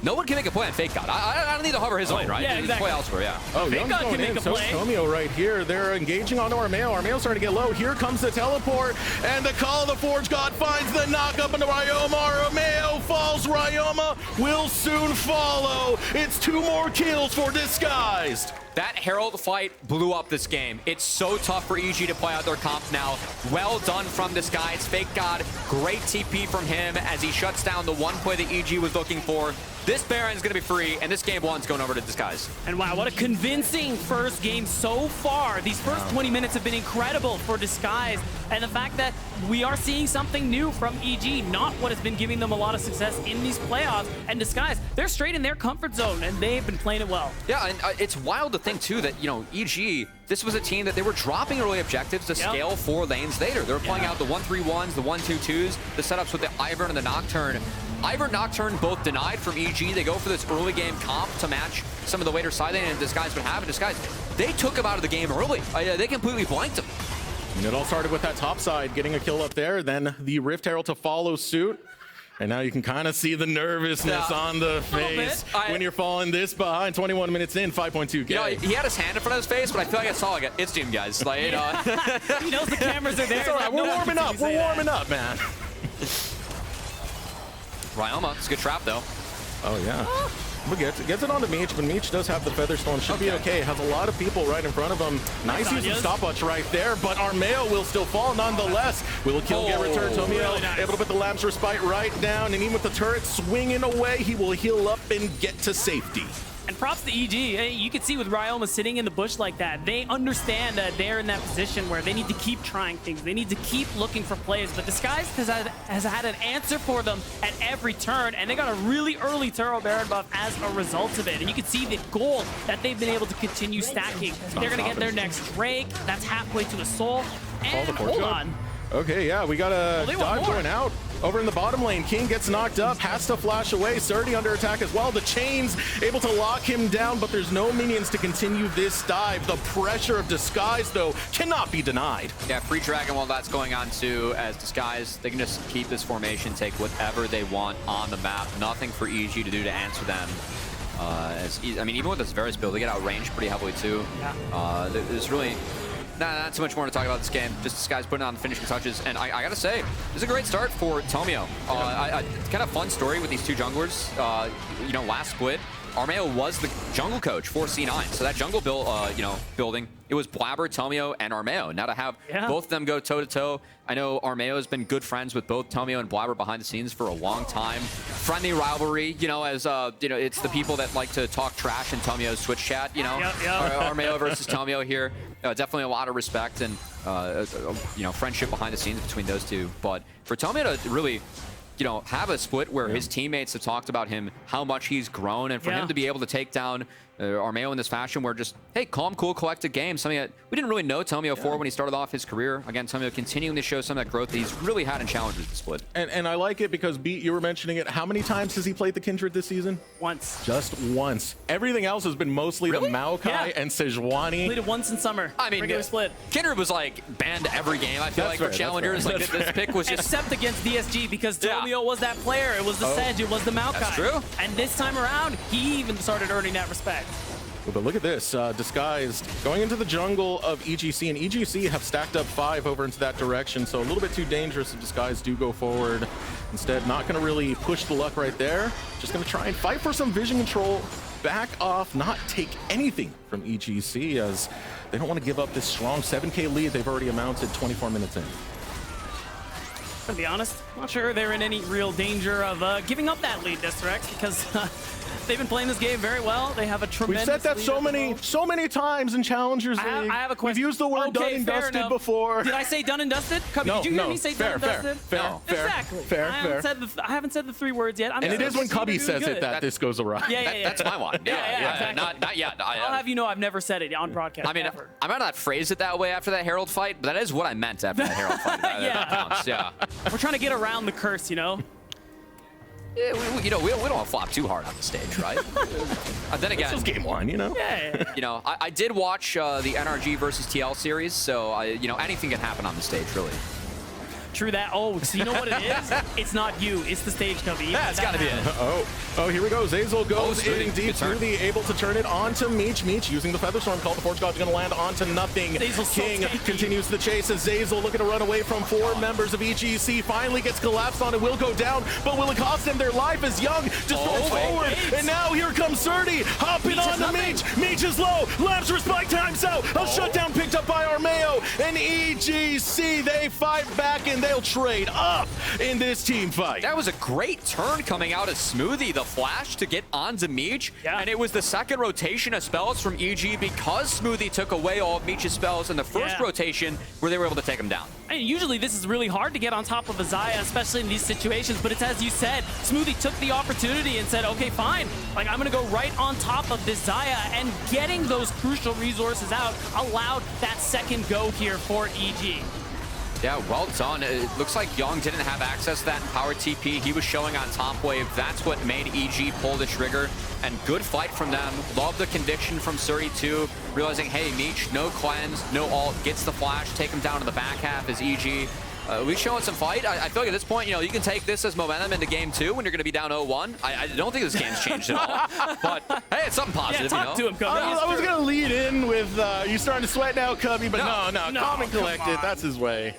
no one can make a play on Fake God. I don't need to hover his lane, right? Yeah, exactly. Play elsewhere, yeah. Oh, Fake Young's God going can in. make a So play. Tomio right here. They're engaging onto Armeo. Armeo's starting to get low. Here comes the teleport, and the call of the Forge God finds the knock up into Ryoma. Armeo falls. Ryoma will soon follow. It's 2 more kills for Disguised. That Herald fight blew up this game. It's so tough for EG to play out their comp now. Well done from Disguise. Fake God, great TP from him as he shuts down the one play that EG was looking for. This Baron is going to be free, and this game 1's going over to Disguise. And wow, what a convincing first game so far. These first 20 minutes have been incredible for Disguise. And the fact that we are seeing something new from EG, not what has been giving them a lot of success in these playoffs. And Disguise, they're straight in their comfort zone, and they've been playing it well. Yeah, and it's wild to think, too, that, you know, EG, this was a team that they were dropping early objectives to scale 4 lanes later. They were playing out the 1-3-1s, the 1-2-2s, the setups with the Ivern and the Nocturne. Ivern, Nocturne both denied from EG. They go for this early game comp to match some of the later side lane, and Disguise would have it. Disguise, they took him out of the game early. They completely blanked him. And it all started with that top side, getting a kill up there, then the Rift Herald to follow suit. And now you can kind of see the nervousness on the face when you're falling this behind. 21 minutes in, 5.2K. You know, he had his hand in front of his face, but I feel like I saw like it's Team guys. Like, you know. He knows the cameras are there. It's all right. We're warming up. We're warming up, man. Ryoma, it's a good trap though. Oh yeah. But gets it onto Meech, but Meech does have the Featherstone. Should be okay. Has a lot of people right in front of him. Nice use of stopwatch right there, but Armeo will still fall nonetheless. Will a kill get returned? Tomio really able to put the Lamb's Respite right down, and even with the turret swinging away, he will heal up and get to safety. And props to EG. You can see with Ryoma sitting in the bush like that, they understand that they're in that position where they need to keep trying things. They need to keep looking for plays. But Disguise has had an answer for them at every turn, and they got a really early Turo Baron buff as a result of it. And you can see the gold that they've been able to continue stacking. They're going to get their next Drake. That's halfway to a soul. And hold on. Okay, yeah, we got a dive going out. Over in the bottom lane, King gets knocked up, has to flash away. Surdy under attack as well. The chains able to lock him down, but there's no minions to continue this dive. The pressure of Disguise, though, cannot be denied. Yeah, free Dragon while that's going on too, as Disguise, they can just keep this formation, take whatever they want on the map. Nothing for EG to do to answer them. I mean, even with this Varus build, they get outranged pretty heavily too. Yeah. There's really not too much more to talk about this game. Just Disguise putting on the finishing touches. And I gotta say, this is a great start for Tomio. Kind of fun story with these 2 junglers. You know, last split, Armeo was the jungle coach for C9. So that jungle building, it was Blabber, Tomio, and Armeo. Now to have both of them go toe-to-toe, I know Armeo has been good friends with both Tomio and Blabber behind the scenes for a long time. Friendly rivalry, you know, as, you know, it's the people that like to talk trash in Tomio's Twitch chat, you know? Armeo versus Tomio here. Definitely a lot of respect and, you know, friendship behind the scenes between those two. But for Tomio to really, you know, have a split where his teammates have talked about him, how much he's grown, and for him to be able to take down Armeo in this fashion where just, hey, calm, cool, collected game, something that we didn't really know Tomio for when he started off his career. Again, Tomio continuing to show some of that growth that he's really had in Challengers this split. And I like it because, Beat, you were mentioning it. How many times has he played the Kindred this season? Once. Just once. Everything else has been mostly the Maokai and Sejuani. Played it once in summer. I mean, regular split. Kindred was like banned every game, I feel like, for Challengers. Like this pick was just... Except against DSG because Tomio was that player. It was the Sedge, it was the Maokai. That's true. And this time around, he even started earning that respect. But look at this, Disguised going into the jungle of EGC, and EGC have stacked up 5 over into that direction, so a little bit too dangerous if Disguised do go forward. Instead, not going to really push the luck right there, just going to try and fight for some vision control, back off, not take anything from EGC, as they don't want to give up this strong 7K lead they've already amounted 24 minutes in. To be honest, I'm not sure they're in any real danger of giving up that lead, Distrex, because they've been playing this game very well. They have a tremendous We've said that so many times in Challengers League. I have a question. We've used the word done and dusted before. Did I say done and dusted? Cubby, No, did you hear me say done and dusted? Fair. Exactly. I haven't said the 3 words yet. And it is when Cubby says it that this goes awry. Yeah. That's my one. Yeah, exactly. Not yet. I'll have you know I've never said it on broadcast. I mean, I might not phrase it that way after that Herald fight, but that is what I meant after that Herald fight. That counts, yeah. We're trying to get around the curse, you know? we don't flop too hard on the stage, right? Then again, this was game 1, you know. Yeah. I did watch the NRG versus TL series, so anything can happen on the stage, really. True that. Oh, so you know what it is? It's not you. It's the stage cover. Yeah, it's got to be it. Oh, here we go. Zazel goes Smoothie. in deep. Smoothie able to turn it onto Meech. Meech using the Feather Storm call. The Forge God's going to land onto nothing. King continues the chase as Zazel looking to run away from 4 members of EGC. Finally gets collapsed on it. Will go down, but will it cost them their life as Young just rolls forward. And now here comes Surdy hopping onto Meech. Meech is low. Labs respike times out. A shutdown picked up by Armeo. And EGC, they fight back and they'll trade up in this team fight. That was a great turn coming out of Smoothie, the flash to get onto Meech, and it was the second rotation of spells from EG because Smoothie took away all of Meech's spells in the first rotation where they were able to take him down. I mean, usually this is really hard to get on top of a Xayah, especially in these situations, but it's as you said, Smoothie took the opportunity and said, okay, fine, like I'm gonna go right on top of this Xayah, and getting those crucial resources out allowed that second go here for EG. Yeah, well done. It looks like Young didn't have access to that power TP. He was showing on top wave. That's what made EG pull the trigger. And good fight from them. Love the conviction from Surrey too. Realizing, hey, Meech, no cleanse, no ult, gets the flash, take him down to the back half as EG. We've shown some fight. I feel like at this point, you can take this as momentum into game 2 when you're going to be down 0-1. I don't think this game's changed at all. But hey, it's something positive. Yeah, talk to him, Cubby. I was going to lead in with you starting to sweat now, Cubby, but no, calm and collected. That's his way.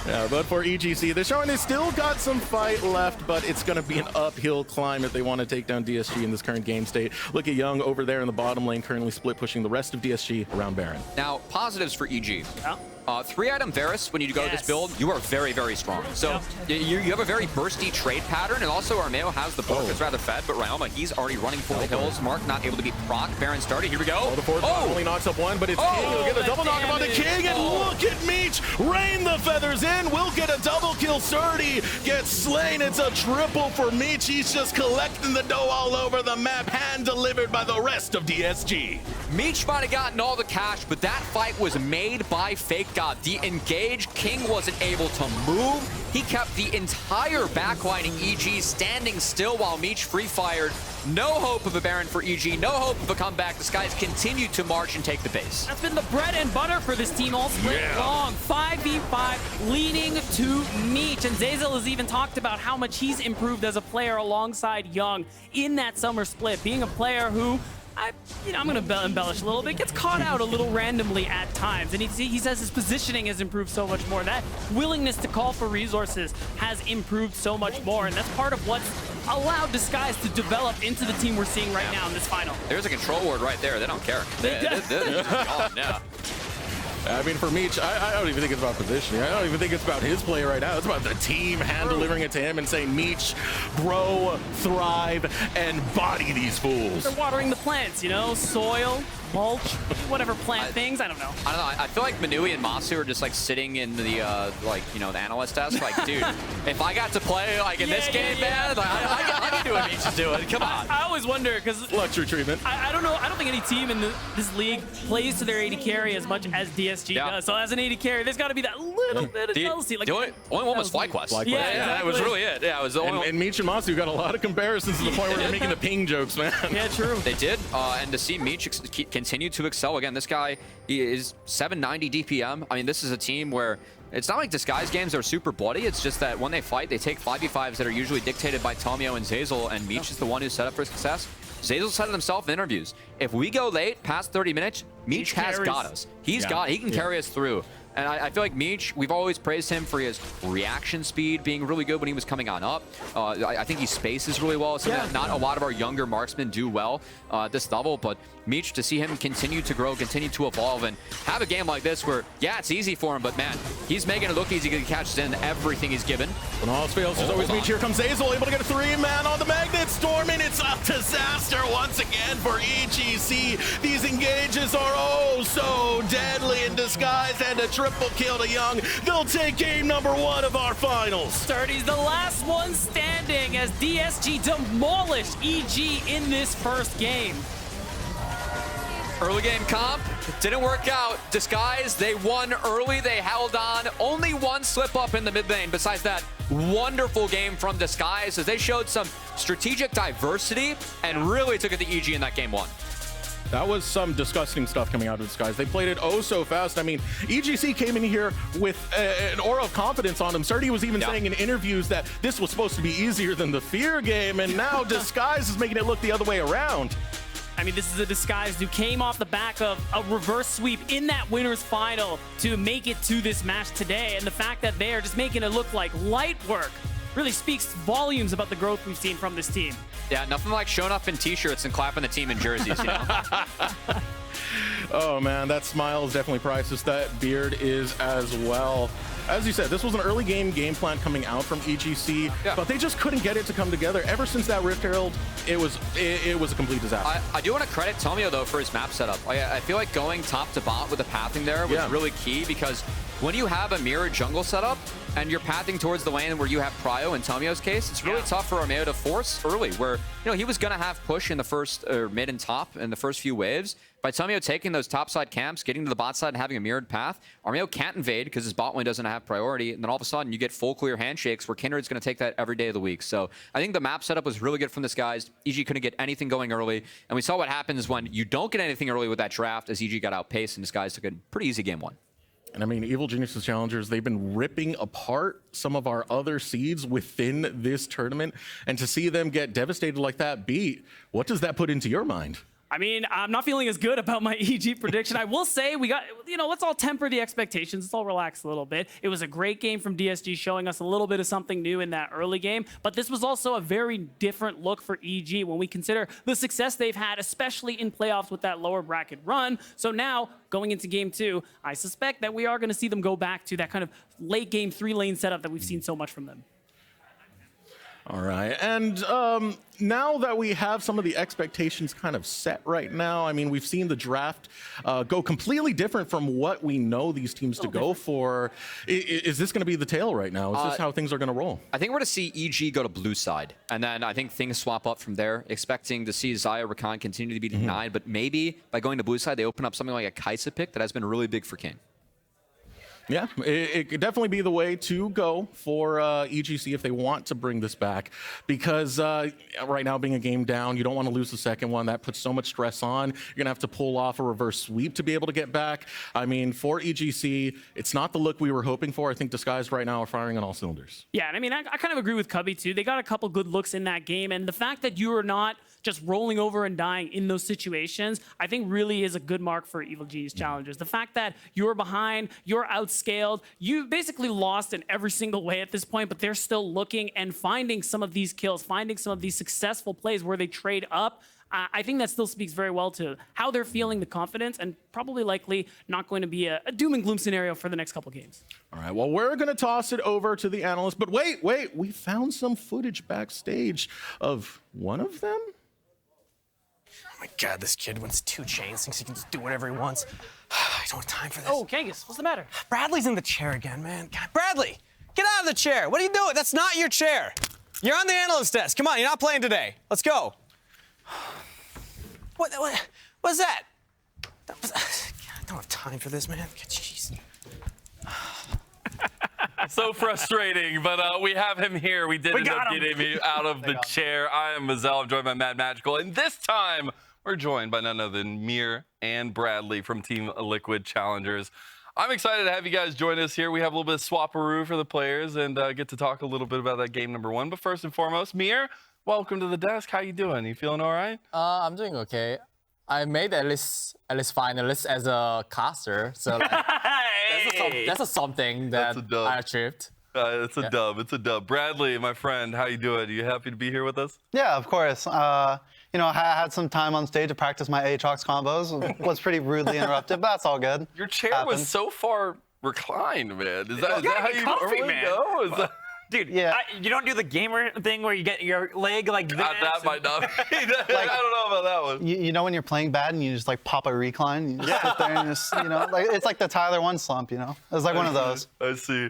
Yeah, but for EGC, they're showing they still got some fight left, but it's going to be an uphill climb if they want to take down DSG in this current game state. Look at Young over there in the bottom lane, currently split pushing the rest of DSG around Baron. Now, positives for EG. 3-item Varus, when you go this build, you are very, very strong. So you have a very bursty trade pattern, and also Armeo has the book that's rather fed, but Ryoma, he's already running for the hills. Mark not able to be proc. Baron started. Here we go. The Forge only knocks up 1, but it's King. He'll get a double knock on the King, and look at Meech rain the feathers in. We'll get a double kill. Surdy gets slain. It's a triple for Meech. He's just collecting the dough all over the map, hand delivered by the rest of DSG. Meech might have gotten all the cash, but that fight was made by Fake God. The engage, King wasn't able to move. He kept the entire backline in EG standing still while Meech free-fired. No hope of a Baron for EG, no hope of a comeback. The Skies continue to march and take the base. That's been the bread and butter for this team all split long. 5v5 leading to Meech. And Zazel has even talked about how much he's improved as a player alongside Young in that summer split, being a player who I'm going to embellish a little bit. Gets caught out a little randomly at times. And he says his positioning has improved so much more. That willingness to call for resources has improved so much more. And that's part of what's allowed Disguise to develop into the team we're seeing right now in this final. There's a control ward right there. They don't care. They're just gone now. I mean, for Meech, I don't even think it's about positioning. I don't even think it's about his play right now. It's about the team hand delivering it to him and saying, Meech, grow, thrive, and body these fools. They're watering the plants, soil, mulch, whatever plant things. I don't know. I feel like Manui and Masu are just like sitting in the the analyst desk. Like, dude, if I got to play in this game, man, I can do what Meech is doing. Come on. I always wonder because luxury treatment. I don't know. I don't think any team in this league plays to their AD carry as much as DSG does. So as an AD carry, there's got to be that little bit of jealousy. Like the only one was FlyQuest. Yeah, that was really it. Yeah, it was the only. And Meech and Masu got a lot of comparisons to the point where they're making the ping jokes, man. Yeah, true. They did, and to see Meech continue to excel again. This guy is 790 DPM. I mean, this is a team where it's not like Disguise games are super bloody. It's just that when they fight, they take 5v5s that are usually dictated by Tomio and Zazel, and Meech is the one who's set up for success. Zazel said it himself in interviews. If we go late, past 30 minutes, Meech has got us. He can carry us through. And I feel like Meech, we've always praised him for his reaction speed being really good when he was coming on up. I think he spaces really well. Something that not a lot of our younger marksmen do well at this level. But Meech, to see him continue to grow, continue to evolve, and have a game like this where, it's easy for him, but man, he's making it look easy because he catches in everything he's given. When all else fails, there's always Meech. Here comes Zazel, able to get a 3-man on the magnet. Storming, it's a disaster once again for EGC. These engages are oh so deadly in Disguise, and a triple kill to Young. They'll take game number 1 of our finals. Sturdy's the last one standing as DSG demolished EG in this first game. Early game comp, didn't work out. Disguise, they won early, they held on. Only one slip up in the mid lane. Besides that, wonderful game from Disguise as they showed some strategic diversity and really took it to EG in that game 1. That was some disgusting stuff coming out of Disguise. They played it oh so fast. I mean, EGC came in here with an aura of confidence on him. Surdy was even saying in interviews that this was supposed to be easier than the Fear game, and now Disguise is making it look the other way around. I mean, this is a Disguise who came off the back of a reverse sweep in that winner's final to make it to this match today. And the fact that they are just making it look like light work really speaks volumes about the growth we've seen from this team. Yeah, nothing like showing up in t-shirts and clapping the team in jerseys, you know? Oh man, that smile is definitely priceless. That beard is as well. As you said, this was an early game plan coming out from EGC, but they just couldn't get it to come together. Ever since that Rift Herald, it was a complete disaster. I do want to credit Tomio though for his map setup. I feel like going top to bot with the pathing there was really key, because when you have a mirror jungle setup and you're pathing towards the lane where you have Prio in Tomio's case, it's really tough for Armeo to force early, where he was going to have push in the first, or mid and top in the first few waves. By Tomio taking those topside camps, getting to the bot side and having a mirrored path, Armeo can't invade because his bot lane doesn't have priority, and then all of a sudden you get full clear handshakes where Kindred's going to take that every day of the week. So I think the map setup was really good from this guys. EG couldn't get anything going early, and we saw what happens when you don't get anything early with that draft, as EG got outpaced and this guys took a pretty easy game 1. And I mean, Evil Geniuses Challengers, they've been ripping apart some of our other seeds within this tournament. And to see them get devastated like that beat, what does that put into your mind? I mean, I'm not feeling as good about my EG prediction. I will say we got, let's all temper the expectations. Let's all relax a little bit. It was a great game from DSG, showing us a little bit of something new in that early game. But this was also a very different look for EG when we consider the success they've had, especially in playoffs with that lower bracket run. So now, going into game 2, I suspect that we are going to see them go back to that kind of late game 3-lane setup that we've seen so much from them. All right, and now that we have some of the expectations kind of set right now, I mean, we've seen the draft go completely different from what we know these teams to go for. Is this going to be the tail right now? Is this how things are going to roll? I think we're going to see EG go to blue side, and then I think things swap up from there, expecting to see Xayah Rakan continue to be denied, but maybe by going to blue side, they open up something like a Kaisa pick that has been really big for King. Yeah, it could definitely be the way to go for EGC if they want to bring this back, because right now being a game down, you don't want to lose the second one. That puts so much stress on. You're going to have to pull off a reverse sweep to be able to get back. I mean, for EGC, it's not the look we were hoping for. I think Disguise right now are firing on all cylinders. Yeah, and I mean, I kind of agree with Cubby too. They got a couple good looks in that game, and the fact that you are not just rolling over and dying in those situations, I think really is a good mark for Evil Genius Challengers. The fact that you're behind, you're outscaled, you basically lost in every single way at this point, but they're still looking and finding some of these kills, finding some of these successful plays where they trade up. I think that still speaks very well to how they're feeling the confidence, and probably likely not going to be a doom and gloom scenario for the next couple games. All right, well, we're going to toss it over to the analyst, but wait, we found some footage backstage of one of them. Oh my God, this kid wins 2 chains, thinks he can just do whatever he wants. I don't have time for this. Oh, Kangas, what's the matter? Bradley's in the chair again, man. God, Bradley, get out of the chair. What are you doing? That's not your chair. You're on the analyst desk. Come on, you're not playing today. Let's go. What's that? I don't have time for this, man. Jeez. So frustrating, but we have him here. We did end up getting him out of the chair. I am Mazel. I'm joined by Mad Magical, and this time we're joined by none other than Mir and Bradley from Team Liquid Challengers. I'm excited to have you guys join us here. We have a little bit of swap-a-roo for the players and get to talk a little bit about that game number 1. But first and foremost, Mir, welcome to the desk. How you doing? You feeling all right? I'm doing okay. I made at least finalist as a caster, so like, that's something that I achieved. It's a dub. It's a dub. Bradley, my friend, how you doing? Are you happy to be here with us? Yeah, of course. I had some time on stage to practice my Aatrox combos. Was pretty rudely interrupted, but that's all good. Your chair was so far reclined, man. Is that how you normally go? Is that... Dude, you don't do the gamer thing where you get your leg like this. That might not be. I don't know about that one. You know when you're playing bad and you just like pop a recline? You just sit there and just, like it's like the Tyler 1 slump, It's like one of those. I see.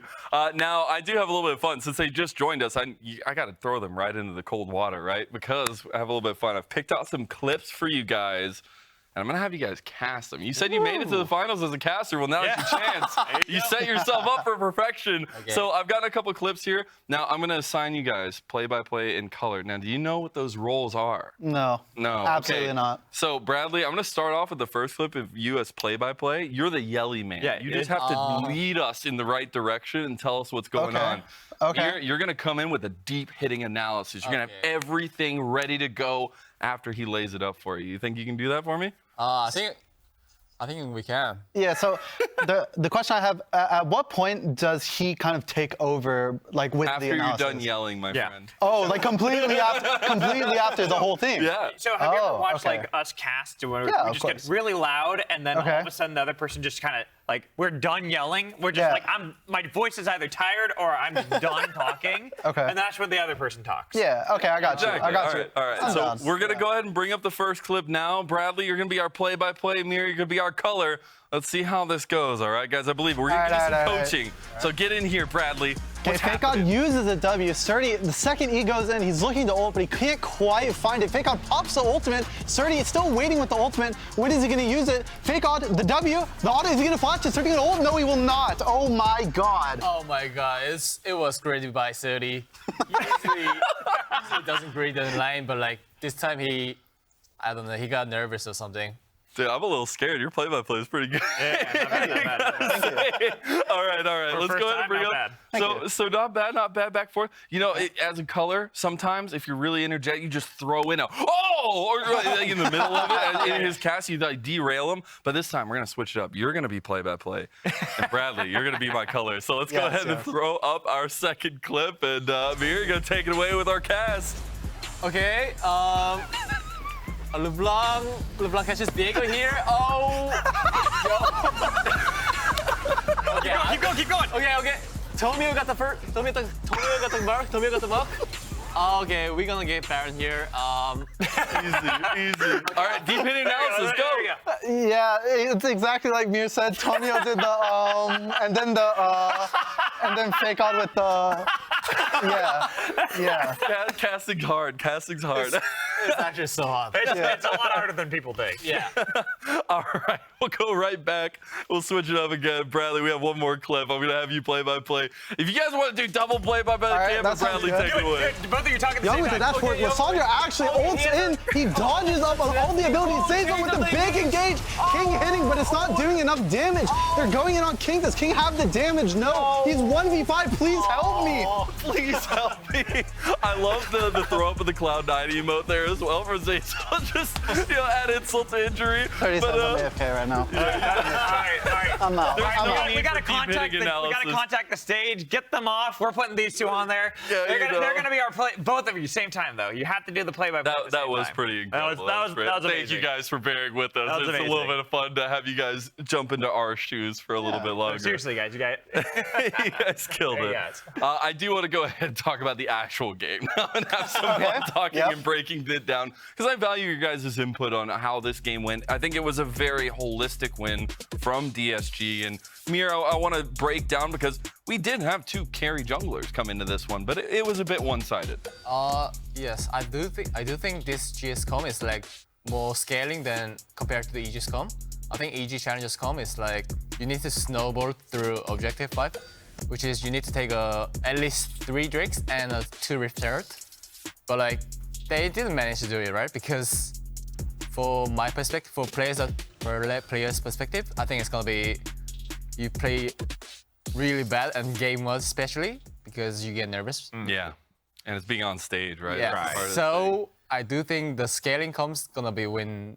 Now, I do have a little bit of fun. Since they just joined us, I got to throw them right into the cold water, right? Because I have a little bit of fun. I've picked out some clips for you guys and I'm going to have you guys cast them. You said you made it to the finals as a caster. Well, now it's your chance. You set yourself up for perfection. Okay. So I've got a couple clips here. Now, I'm going to assign you guys play-by-play in color. Now, do you know what those roles are? No. No. Absolutely okay. not. So, Bradley, I'm going to start off with the first clip of you as play-by-play. You're the yelly man. Yeah, you just have to lead us in the right direction and tell us what's going on. Okay. You're going to come in with a deep hitting analysis. You're going to have everything ready to go after he lays it up for you. You think you can do that for me? I think we can. Yeah, so the question I have, at what point does he kind of take over, like, with After the analysis? you're done yelling, my friend. Oh, like completely after the whole thing? Yeah. So have you ever watched like us cast where Yeah, we of just get course. really loud and then all of a sudden the other person just kind of like we're done yelling. We're just like my voice is either tired or I'm done talking. Okay. And that's when the other person talks. Yeah, okay, I got you. Exactly. I got you. All right. I'm So down. we're going to go ahead and bring up the first clip now. Bradley, you're going to be our play-by-play. Mira, you're going to be our color. Let's see how this goes, all right, guys? I believe we're going to get some coaching. So get in here, Bradley. Okay, FakeOut uses a W. Surdy, the second E goes in, he's looking to ult, but he can't quite find it. FakeOut pops the ultimate. Surdy is still waiting with the ultimate. When is he going to use it? FakeOut, the W, the auto, is he going to flash it? Surdy going to ult? No, he will not. Oh my god. Oh my god, it was great by 30. He usually doesn't greet the line, but like this time I don't know, he got nervous or something. Dude, I'm a little scared. Your play-by-play is pretty good. Yeah, all right. Let's go ahead and bring up. So not bad, back and forth. You know, as a color, sometimes if you're really energetic, you just throw in a or like in the middle of it. In his cast, you like derail him. But this time, we're gonna switch it up. You're gonna be play-by-play, and Bradley, you're gonna be my color. So let's go ahead and throw up our second clip, and Mir, you're gonna take it away with our cast. Okay. LeBlanc catches Diego here. Oh! Okay, keep going. Okay. Tomio got the first. Tomio got the mark. Tomio got the mark. Okay, we're gonna get Baron here. Easy. All right, deep hitting analysis, go. Yeah, it's exactly like Mir said. Tomio did the and then FakeOut with the yeah. Casting's hard. It's actually so hard. It's a lot harder than people think. Yeah. All right, we'll go right back. We'll switch it up again. Bradley, we have one more clip. I'm gonna have you play-by-play. If you guys want to do double play-by-play, Bradley, take it away. Both of you talking at the Young same with the time. dashboard. Lysandra actually ults in. He dodges up on all the abilities, saves him with the big engage. King hitting, but it's not doing enough damage. They're going in on King. Does King have the damage? No. He's 1v5. Please help me. Please help me. I love the throw up of the Cloud9 emote there as well for Zazel. Just add insult to injury. 30 seconds, I'm AFK right now. All right. I'm out. We gotta contact the stage, get them off. We're putting these two on there. They're gonna be our both of you same time though. You have to do the play-by-play. That was pretty incredible. That was amazing. Thank you guys for bearing with us. It's a little bit of fun to have you guys jump into our shoes for a little bit longer. Seriously, guys, you guys killed it. Guys. I do want to go ahead and talk about the actual game now and have some fun talking and breaking it down because I value your guys' input on how this game went. I think it was a very holistic win from DSG. And Miro, I want to break down because we did have two carry junglers come into this one, but it was a bit one-sided. Yes, I do think this GSCom is like more scaling than compared to the EGSCom. I think EG Challengers Com is like you need to snowball through objective 5, which is you need to take at least 3 Drakes and 2 Rift Turret. But like they didn't manage to do it, right? Because for my perspective, for players' perspective, I think it's gonna be you play really bad and game mode especially because you get nervous. Yeah, and it's being on stage, right? Yeah. Right. So I do think the scaling com's gonna be win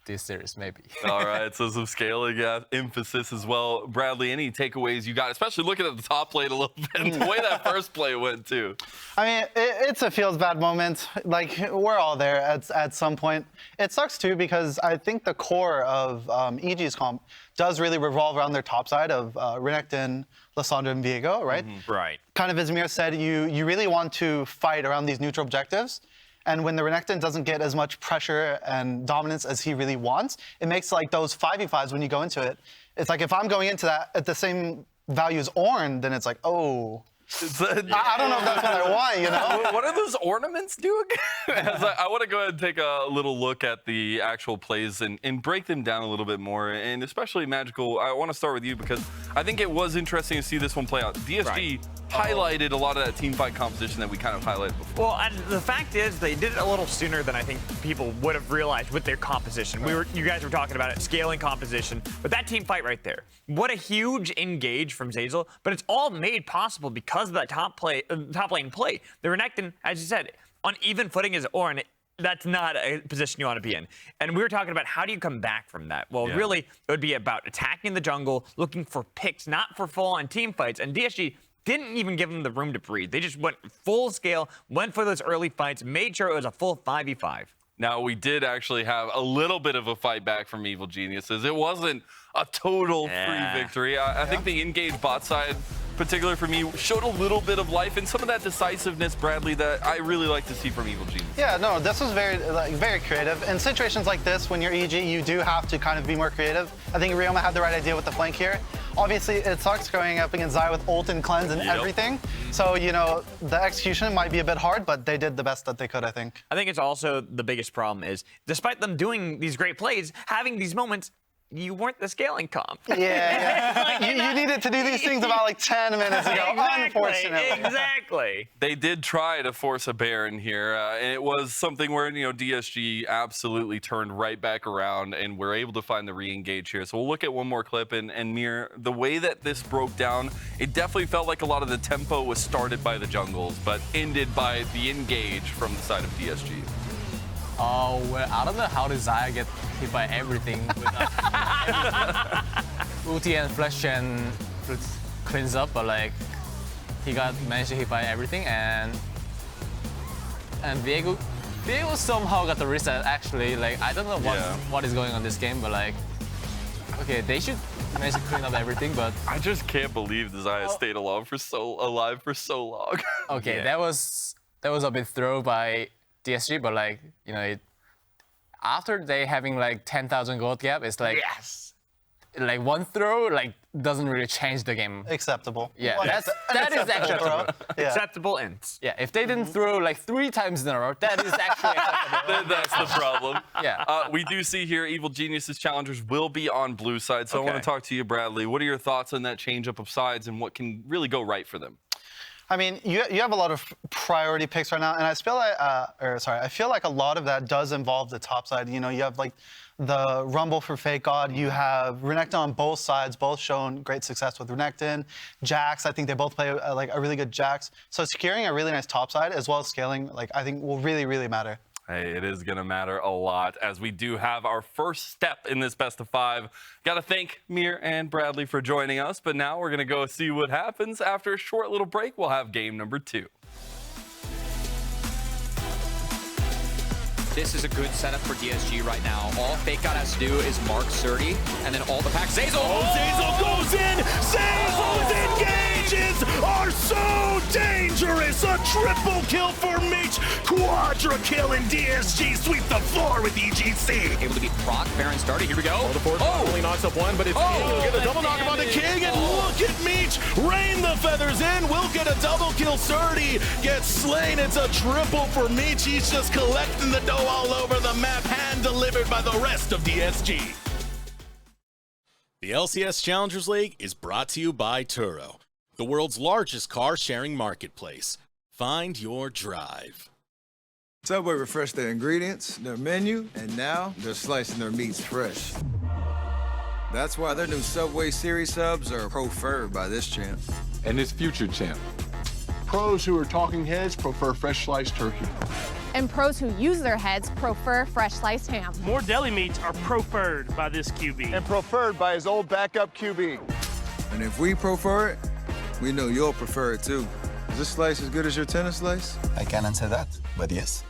this series, maybe. All right, so some scaling emphasis as well. Bradley, any takeaways you got, especially looking at the top lane a little bit, the way that first play went too? I mean, it's a feels bad moment. Like, we're all there at some point. It sucks too because I think the core of EG's comp does really revolve around their top side of Renekton, Lysandra, and Viego, right? Right. Kind of as Mir said, you really want to fight around these neutral objectives. And when the Renekton doesn't get as much pressure and dominance as he really wants, it makes like those 5v5s when you go into it. It's like if I'm going into that at the same value as Ornn, then it's like, oh, I don't know if that's what I want, you know? What do those ornaments do again? I want to go ahead and take a little look at the actual plays and break them down a little bit more. And especially Magical, I want to start with you because I think it was interesting to see this one play out. DSG highlighted a lot of that team fight composition that we kind of highlighted before. Well, and the fact is they did it a little sooner than I think people would have realized with their composition. You guys were talking about it, scaling composition, but that team fight right there. What a huge engage from Zeyzal, but it's all made possible because of that top lane play. The Renekton, as you said, on even footing as Ornn, that's not a position you want to be in. And we were talking about how do you come back from that? Well, really, it would be about attacking the jungle, looking for picks, not for full-on team fights. And DSG didn't even give them the room to breathe. They just went full scale, went for those early fights, made sure it was a full 5v5. Now, we did actually have a little bit of a fight back from Evil Geniuses. It wasn't a total free victory. I think the engaged bot side, particularly for me, showed a little bit of life and some of that decisiveness, Bradley, that I really like to see from Evil Genius. Yeah, no, this was very creative. In situations like this, when you're EG, you do have to kind of be more creative. I think Ryoma had the right idea with the flank here. Obviously, it sucks going up against Zai with ult and cleanse and everything. So, you know, the execution might be a bit hard, but they did the best that they could, I think. I think it's also the biggest problem is, despite them doing these great plays, having these moments, you weren't the scaling comp. Yeah. You needed to do these things about like 10 minutes ago, unfortunately. Exactly. They did try to force a Baron here, and it was something where, you know, DSG absolutely turned right back around and were able to find the re-engage here. So we'll look at one more clip, and Mir, the way that this broke down, it definitely felt like a lot of the tempo was started by the jungles, but ended by the engage from the side of DSG. Well, I don't know how does Zaya get hit by everything with ulti and flash and cleans up, but like he managed to hit by everything, and Diego somehow got the reset. Actually, like I don't know what is going on this game, but like okay, they should manage to clean up everything, but I just can't believe the Zaya stayed alive for so long. Okay, that was a bit throw by DSG, but like, you know, after they having like 10,000 gold gap, it's like like one throw like doesn't really change the game. Acceptable. Yeah, that is acceptable. Acceptable and if they didn't throw like 3 times in a row, that is actually acceptable. That's the problem. Yeah. We do see here Evil Geniuses challengers will be on blue side, so I want to talk to you, Bradley. What are your thoughts on that change up of sides and what can really go right for them? I mean, you have a lot of priority picks right now, and I feel like a lot of that does involve the top side. You know, you have like the Rumble for Fake God. You have Renekton on both sides, both shown great success with Renekton. Jax, I think they both play like a really good Jax. So securing a really nice top side as well as scaling, like I think will really, really matter. Hey, it is going to matter a lot as we do have our first step in this best of 5. Got to thank Mir and Bradley for joining us, but now we're going to go see what happens. After a short little break, we'll have game number 2. This is a good setup for DSG right now. All Fake God has to do is mark Surdy, and then all the packs. Zeyzal! Oh, Zeyzal goes in! Zeyzal's engages are so dangerous! A triple kill for Meech, quadra kill, and DSG sweep the floor with EGC. Able to beat Proc, Baron started. Here we go. The force only knocks up one, but it's King. He'll get a double knock on the King, and look at Meech rain the feathers in. We'll get a double kill. Surdy gets slain. It's a triple for Meech. He's just collecting the dough all over the map, hand delivered by the rest of DSG. The LCS Challengers League is brought to you by Turo, the world's largest car-sharing marketplace. Find your drive. Subway refreshed their ingredients, their menu, and now they're slicing their meats fresh. That's why their new Subway Series subs are preferred by this champ. And this future champ. Pros who are talking heads prefer fresh sliced turkey. And pros who use their heads prefer fresh sliced ham. More deli meats are preferred by this QB. And preferred by his old backup QB. And if we prefer it, we know you'll prefer it too. Is this slice as good as your tennis slice? I can't answer that, but yes.